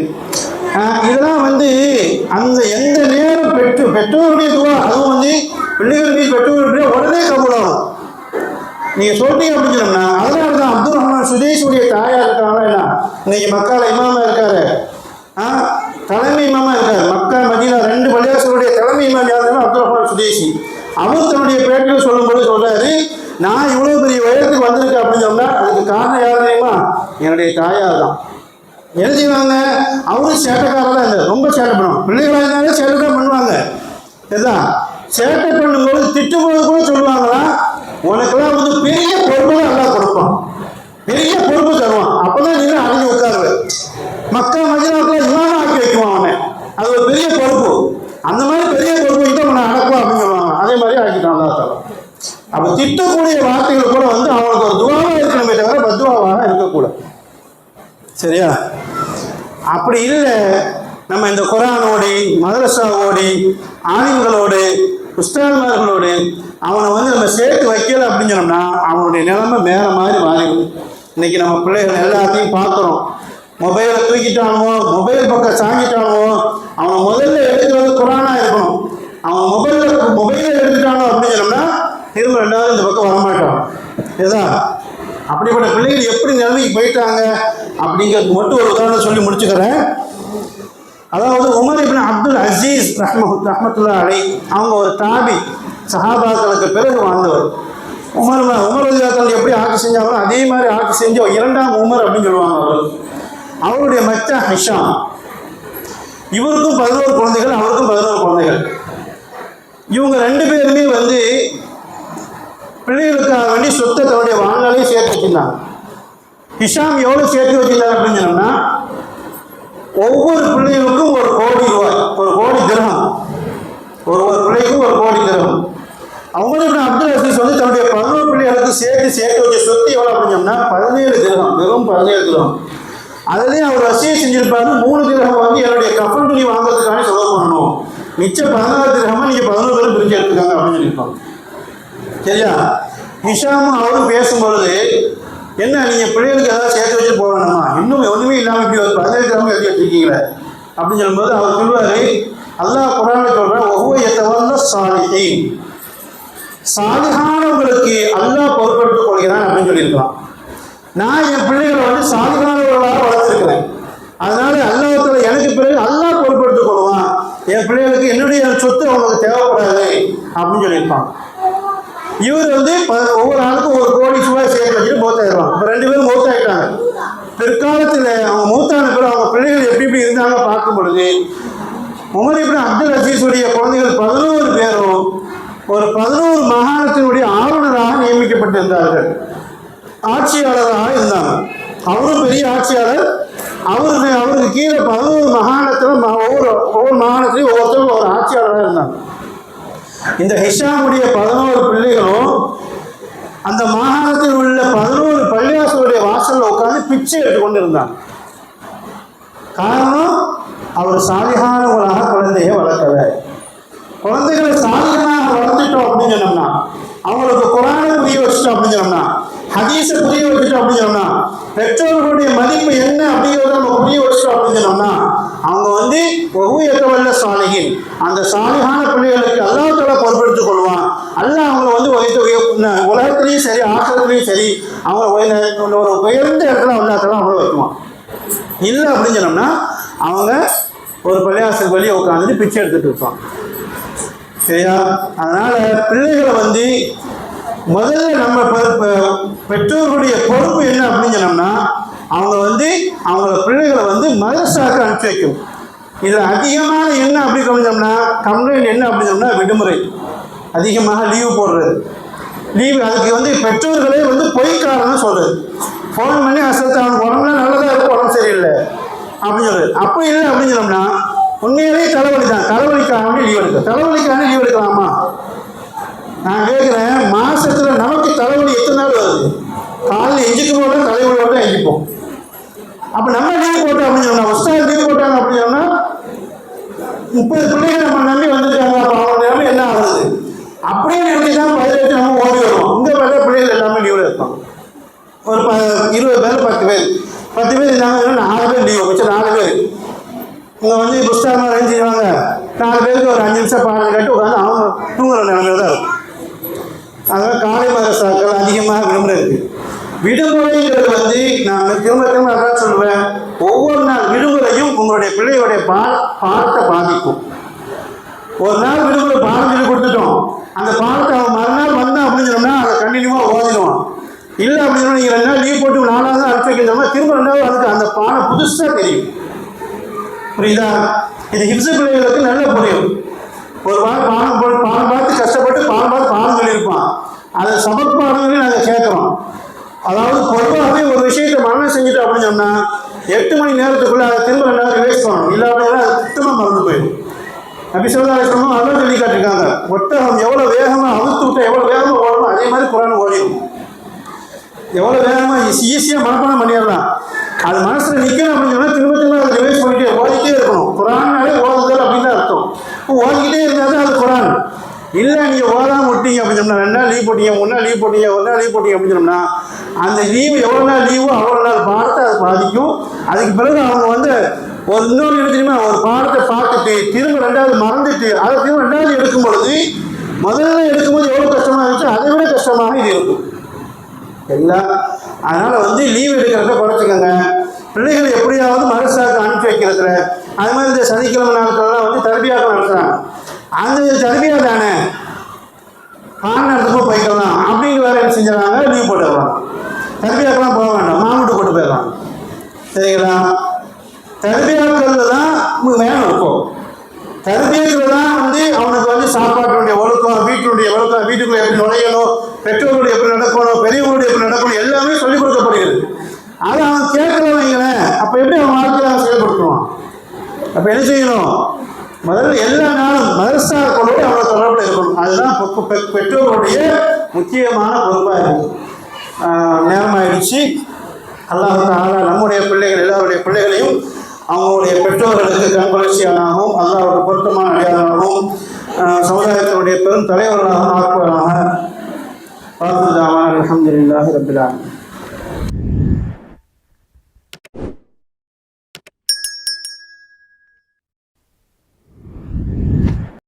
இதெல்லாம் வந்து அந்த எந்த நேரம் பெற்றோருடைய துவா, அதுவும் வந்து பிள்ளைகளுடைய பெற்றோருடைய உடனே கபூலாகும். நீங்க சொல்றீங்க அப்படின்னு சொன்னோம்னா, அதனால தான் அப்துல் ரஹ்மான் சுதேஷுடைய தாயார் இருக்காங்களா, இன்னைக்கு மக்கால இமாமா இருக்காரு, தலைமை இமாமா இருக்காரு. மக்கா மதீனா 2 பள்ளிவாசலுடைய தலைமை இமாம் யாருன்னா அப்துல் ரஹ்மான் சுதேஷி. அவர் தன்னுடைய பேட்டில் சொல்லும்போது சொல்றாரு, நான் இவ்வளவு பெரிய உயரத்துக்கு வந்திருக்கேன் அப்படின்னு சொன்னா அதுக்கு காரணம் யார் தெரியுமா, என்னுடைய தாயார் தான். எழுதிவாங்க, அவரும் சேட்டைக்காரர் தான் இல்லை, ரொம்ப சேட்டை பண்ணுவாங்க. பிள்ளைகளாக இருந்தாலும் சேட்டை தான் பண்ணுவாங்க. இதுதான் சேட்டை பண்ணும்போது திட்டும்போது கூட சொல்லுவாங்களா, உனக்கெல்லாம் வந்து பெரிய பொறுப்பு தான் நல்லா கொடுப்பான், பெரிய பொறுப்பு தருவான், அப்பதான் நீங்க அடைஞ்சு உட்காருவ. மக்கள் மதினாவுக்குள்ள இமாமா ஆக்கி வைக்குவான் அவனை, அது ஒரு பெரிய பொறுப்பு. அந்த மாதிரி பெரிய பொறுப்பு கிட்ட அவனை அடக்கும் அப்படின்னு சொல்லுவாங்க. அதே மாதிரி ஆக்கிட்டான் அல்லா தஆலா. அப்ப திட்டக்கூடிய வார்த்தைகள் கூட வந்து அவனுக்கு ஒரு துவாவாக இருக்கணுமே தவிர பத்துவாவாக இருக்கக்கூடாது. சரியா? அப்படி இல்லை, நம்ம இந்த குர்ஆனோடு மதரசாவோடு ஆலிம்களோடு உஸ்தாத்மார்களோடு அவனை வந்து நம்ம சேர்த்து வைக்கல அப்படின்னு சொன்னோம்னா அவனுடைய நிலைமை வேற மாதிரி மாறிடும். இன்னைக்கு நம்ம பிள்ளைகள் எல்லாத்தையும் பார்க்குறோம், மொபைலை தூக்கிட்டானோ, மொபைல் பக்கம் சாங்கிட்டானோ, அவன் முதல்ல எடுக்கிறது குர்ஆனா இருக்கணும். அவன் மொபைலை எடுத்துட்டானோ அப்படின்னு சொன்னோம்னா திரும்ப 2வது இந்த பக்கம் வரமாட்டான். இதுதான் அப்படிப்பட்ட பிள்ளைகள் எப்படி நிலைமைக்கு போயிட்டாங்க அப்படிங்கிறது மட்டும் ஒரு உதாரணம் சொல்லி முடிச்சுக்கிறேன். அதாவது உமர் இப்னு அப்துல் அசீஸ் ரஹ்மத்துல்லாஹி அலைஹி அவங்க ஒரு தாபி, சஹாபாக்களுக்கு பிறகு வாழ்ந்தவர். உமர் ரலியல்லாஹு எப்படி ஆட்சி செஞ்சாங்களோ அதே மாதிரி ஆட்சி செஞ்ச 2ஆம் உமர் அப்படின்னு சொல்லுவாங்க. அவருடைய மச்சான் ஹிஷாம், இவருக்கும் 11 குழந்தைகள், அவருக்கும் 11 குழந்தைகள். இவங்க 2 பேருமே வந்து பிள்ளைகளுக்காக வேண்டி சொத்தை தன்னுடைய வாழ்நாளையும் சேர்த்து வச்சிருந்தாங்க. ஹிஷாம் எவ்வளவு சேர்த்து வச்சிருந்தாங்க அப்படின்னு சொன்னோம்னா, ஒவ்வொரு பிள்ளைகளுக்கும் 1 கோடி ரூபாய், 1 கோடி திரகம், ஒரு பிள்ளைக்கும் 1 கோடி திரகம். அவங்க அப்துல் அசீஸ் வந்து தன்னுடைய 11 பிள்ளைகளுக்கு சேர்த்து வச்ச சொத்து எவ்வளவு அப்படின்னு சொன்னா 17 திரகம், வெறும் 17 திரகம். அதுலேயும் அவர் வசியை செஞ்சிருப்பாரு, 3 திரகம் வந்து என்னுடைய கஃபன் துணி வாங்குறதுக்கான செலவு பண்ணணும், மிச்சம் 16 திரகமா நீங்க 11 பேரும் பிரிச்சு எடுத்துக்காங்க அப்படின்னு சொல்லியிருப்பாங்க. சரியா? ஹிஷாமும் அவரும் பேசும்பொழுது, என்ன நீங்க பிள்ளைகளுக்கு ஏதாவது சேர்த்து வச்சு போக வேணாமா, இன்னும் ஒண்ணுமே இல்லாம இப்படி ஒரு 17 கிராமம் எழுதி வச்சிருக்கீங்களே அப்படின்னு சொல்லும்போது அவர் சொல்லுவாரு, அல்லாஹ் குர்ஆன்ல சொல்றான், ஒவ்வொரு எத்தவல்ல சாலிஹீன், சாலிஹானவங்களுக்கு அல்லாஹ் பொறுப்பெடுத்துக் கொள்கிறான் அப்படின்னு சொல்லியிருக்கலாம். நான் என் பிள்ளைகளை வந்து சாலிஹானவர்களாக வளர்த்துருக்கிறேன், அதனால அல்லாஹ் தஆலா எனக்கு பிறகு அல்லாஹ் பொறுப்பெடுத்துக் கொள்வான், என் பிள்ளைகளுக்கு என்னுடைய சொத்து அவங்களுக்கு தேவைப்படாது அப்படின்னு சொல்லியிருப்பாங்க. இவர் வந்து ஒவ்வொரு ஆளுக்கும் 1 கோடி ரூபாய் சேர்த்து வச்சுட்டு மூத்தாயிடுவாங்க. இப்போ 2 பேரும் மூத்தாயிட்டாங்க. பிற்காலத்தில் அவங்க மூத்தான பிறகு அவங்க பிள்ளைகள் எப்படி இருந்தாங்க பார்க்கும் பொழுது, உமர் இப்னு அப்துல் அசீஸுடைய குழந்தைகள் 11 பேரும் ஒரு 11 மாகாணத்தினுடைய ஆளுநராக நியமிக்கப்பட்டிருந்தார்கள், ஆட்சியாளராக இருந்தாங்க. அவரும் பெரிய ஆட்சியாளர். அவருக்கு கீழே 11 மாகாணத்தில் ஒவ்வொரு மாகாணத்திலையும் ஒவ்வொருத்தரும் ஒரு ஆட்சியாளராக இருந்தாங்க. இந்த ஹிஷாமுடைய 11 பிள்ளைகளும் அந்த மாகாணத்தில் உள்ள 11 பள்ளிவாசலுடைய வாசல்ல உட்கார்ந்து பிச்சை எடுத்துக்கொண்டு இருந்தாங்க. காரணம், அவர் சாலிஹானவர்களாக குழந்தையை வளர்க்கல. குழந்தைகளை சாலிஹானாக வளர்த்துட்டோம் அப்படின்னு சொன்னோம்னா, அவங்களுக்கு குர்ஆனை புரிய வச்சுட்டோம் அப்படின்னு சொன்னோம்னா, ஹதீஸை புரிய வச்சுட்டோம் அப்படின்னு சொன்னா, பெற்றோர்களுடைய மதிப்பு என்ன அப்படிங்கிறத நம்ம புரிய வச்சுட்டோம் அப்படின்னு சொன்னோம்னா, அவங்க வந்து ஒவ்வொரு சாலிஹின், அந்த சாலிஹான பிள்ளைகளுக்கு அல்லாஹ் தஆலா பொறுப்பெடுத்துக் கொள்வான். அல்லாஹ் அவங்களை வந்து உலகத்திலையும் சரி ஆசிரத்திலையும் சரி அவங்க ஒரு உயர்ந்த இடத்துல அல்லாஹ் தஆலா அவங்கள வைக்குவான். இல்லை அப்படின்னு சொன்னோம்னா அவங்க ஒரு பள்ளிவாசல் வெளியே உட்காந்துட்டு பிச்சை எடுத்துட்டு இருப்பாங்க. சரியா? அதனால பிள்ளைகளை வந்து முதல்ல நம்ம பெற்றோர்களுடைய பொறுப்பு என்ன அப்படின்னு சொன்னோம்னா, அவங்க வந்து அவங்கள பிள்ளைகளை வந்து மதரசாக்கு அனுப்பிச்சு வைக்கணும். இதில் அதிகமான என்ன அப்படி சொன்னோம்னா, கம்ப்ளைண்ட் என்ன அப்படின்னு சொன்னோம்னா, விடுமுறை அதிகமாக லீவு போடுறது. லீவு அதுக்கு வந்து பெற்றோர்களே வந்து பொய் காரணம் சொல்றது. ஃபோன் பண்ணி அசத்து அவனுக்கு உடம்புலாம் நல்லதாக இருக்கும், உடம்பு சரியில்லை அப்படின்னு சொல்றது. அப்போ இல்லை அப்படின்னு சொன்னோம்னா, உண்மையிலேயே தலைவலி தான், தலைவலிக்காக லீவ் எடுக்க, தலைவலிக்காக லீவ் எடுக்கலாமா? நான் கேட்குறேன், மாசத்துல நமக்கு தலைவலி எத்தனை நாள் வருது? காலையில் எஞ்சிக்கும் போது தலைவலியோட தான் எஞ்சிப்போம். அப்போ நம்ம லீவ் போட்டோம் அப்படின்னு சொன்னா, உஸ்தாத் லீவ் போட்டாங்க அப்படின்னு சொன்னா 30 பிள்ளைகள் நம்ம நம்பி வந்துருக்காங்க. அப்போ அவங்க நிலைமை என்ன ஆகுது? அப்படியே நினைச்சு தான் 18 நம்ம ஓடி வருவோம். இந்த மாதிரி பிள்ளைகள் எல்லாமே லீவில் இருப்பாங்க. ஒரு 20 பேர் 10 பேர் 10 பேர் இருந்தாங்க, 4 பேர் லீவு வச்சு 4 பேர் இங்கே வந்து புஸ்தகமாக அரேஞ்ச் செய்வாங்க. 4 பேருக்கு ஒரு 5 நிமிஷம் பாடம் கேட்டு உட்காந்து அவங்க தூங்குற நிலைமையில தான் இருக்கும். அதனால் காலை மதரசாக்கள் அதிகமாக விடுமுறை இருக்குது. விடுமுறைங்கிறது வந்து நான் திரும்ப அதான் சொல்லுவேன், ஒவ்வொரு நாள் விடுமுறையும் உங்களுடைய பிள்ளையுடைய பாடத்தை பாதிக்கும். ஒரு நாள் விடுமுறை பாடம் சொல்லி கொடுத்துட்டோம், அந்த பாடத்தை அவன் மறுநாள் வந்தான் அப்படின்னு சொன்னால் அதை கண்டினியூவாக ஓதிடுவான். இல்லை அப்படின்னு சொன்னால் நீங்கள் 2 நாள் லீவ் போட்டு 4 நாள் அனுப்பி வைக்கிறோம்னா திரும்ப 2வது அதுக்கு அந்த பாடம் புதுசாக தெரியும். புரியுதா? இது ஹிப்ஸு பிள்ளைகளுக்கு நல்ல புரியும். ஒரு பாடம் பார்த்து கஷ்டப்பட்டு பாடம் சொல்லியிருப்பான், அதை சபக் பாடங்களையும் நாங்கள் கேட்குறோம். அதாவது பொதுவாகவே ஒரு விஷயத்தை மரணம் செஞ்சுட்டு அப்படின்னு சொன்னால் 8 மணி நேரத்துக்குள்ளே அதை திரும்ப 2 நாள் ரிவைஸ் பண்ணணும். இல்லாமல் அது சுத்தமாக மறந்து போயிடும். நபி ஸல்லல்லாஹு அலைஹி வஸல்லம் அதான் சொல்லி காட்டிருக்காங்க, ஒட்டகம் எவ்வளோ வேகமாக அவுத்து விட்டால் எவ்வளோ வேகமாக ஓடணும் அதே மாதிரி குர்ஆன் ஓடிடும். எவ்வளோ வேகமாக ஈஸியாக மனப்பாடம் பண்ணிடலாம். அது மனசில் நிற்கணும் அப்படின்னு சொன்னால் திரும்ப அதை ரிவைஸ் பண்ணிட்டு ஓடிக்கிட்டே இருக்கணும். குர்ஆன்னாலே ஓதுதல் அப்படின்னு தான் அர்த்தம். ஓடிக்கிட்டே இருந்தால் தான் அது குர்ஆன். இல்லை நீங்கள் ஓதாமல் விட்டீங்க அப்படின்னு சொன்னால் 2 நாள் லீவ் போட்டீங்க, 1 நாள் லீவ் போட்டீங்க, 1 நாள் லீவ் போட்டீங்க அப்படின்னு சொன்னால் அந்த லீவு எவ்வளோ நாள் லீவோ அவ்வளோ நாள் பாடத்தை அது பாதிக்கும். அதுக்கு பிறகு அவங்க வந்து இன்னொரு எடுத்துமா ஒரு பாடத்தை பார்த்துட்டு திரும்ப 2வது மறந்துட்டு அதை திரும்ப 2வது எடுக்கும் பொழுது முதல்ல எடுக்கும்போது எவ்வளோ கஷ்டமாக இருந்துச்சு அதை விட கஷ்டமாக இது இருக்கும் எல்லாம். அதனால் வந்து லீவ் எடுக்கிறத குறைச்சிக்கோங்க. பிள்ளைகள் எப்படியாவது மதரசாவுக்கு அனுப்பி வைக்கிறதுல அது மாதிரி இந்த சனிக்கிழமை நாட்கள்லாம் வந்து தர்பியாக்கள் நடத்துகிறாங்க. அந்த தர்பியா தானே நடத்துப்போ போய்க்கலாம் அப்படின்னு வேறு என்ன செஞ்சிடறாங்க, லீவ் போட்டுடுறாங்க. தர்பியாக்கெல்லாம் போக வேண்டாம், மாமூட்டு போட்டு போயிடலாம். சரிங்களா? தர்பியாக்கள் தான் வேணும். இருக்கும் தர்பியத்தில் தான் வந்து அவனுக்கு வந்து சாப்பாட்டுடைய ஒழுக்கம், வீட்டினுடைய ஒழுக்கம், வீட்டுக்குள்ளே எப்படி நுழையணும், பெற்றோர்களுடைய எப்படி நடக்கணும், பெரியவங்களுடைய எப்படி நடக்கணும் எல்லாமே சொல்லிக் கொடுக்கப்படுகிறது. அதை அவன் கேட்கறவங்களேன் அப்போ எப்படி அவன் வாழ்க்கையில் அவன் செயல்படுத்துவான்? அப்போ என்ன செய்யணும்? முதல்ல எல்லா நாளும் மதரசாக்களோடு அவனை தொடர்பில் இருக்கணும். அதுதான் பெற்றோருடைய முக்கியமான பொறுப்பாக இருக்குது. நேரமாயிடுச்சு. அல்லாஹ் தஆலா நம்முடைய பிள்ளைகள் எல்லாருடைய பிள்ளைகளையும் அவங்களுடைய பெற்றோர்களுக்கு கண்குளிர்ச்சியானாகவும் அல்லாஹ்வுக்கு பொருத்தமான அடையாளமாகவும் சமுதாயத்தினுடைய பெரும் தலைவர்களாக ஆக்குவதாக. அல்ஹம்துலில்லாஹி ரப்பில் ஆலமீன்.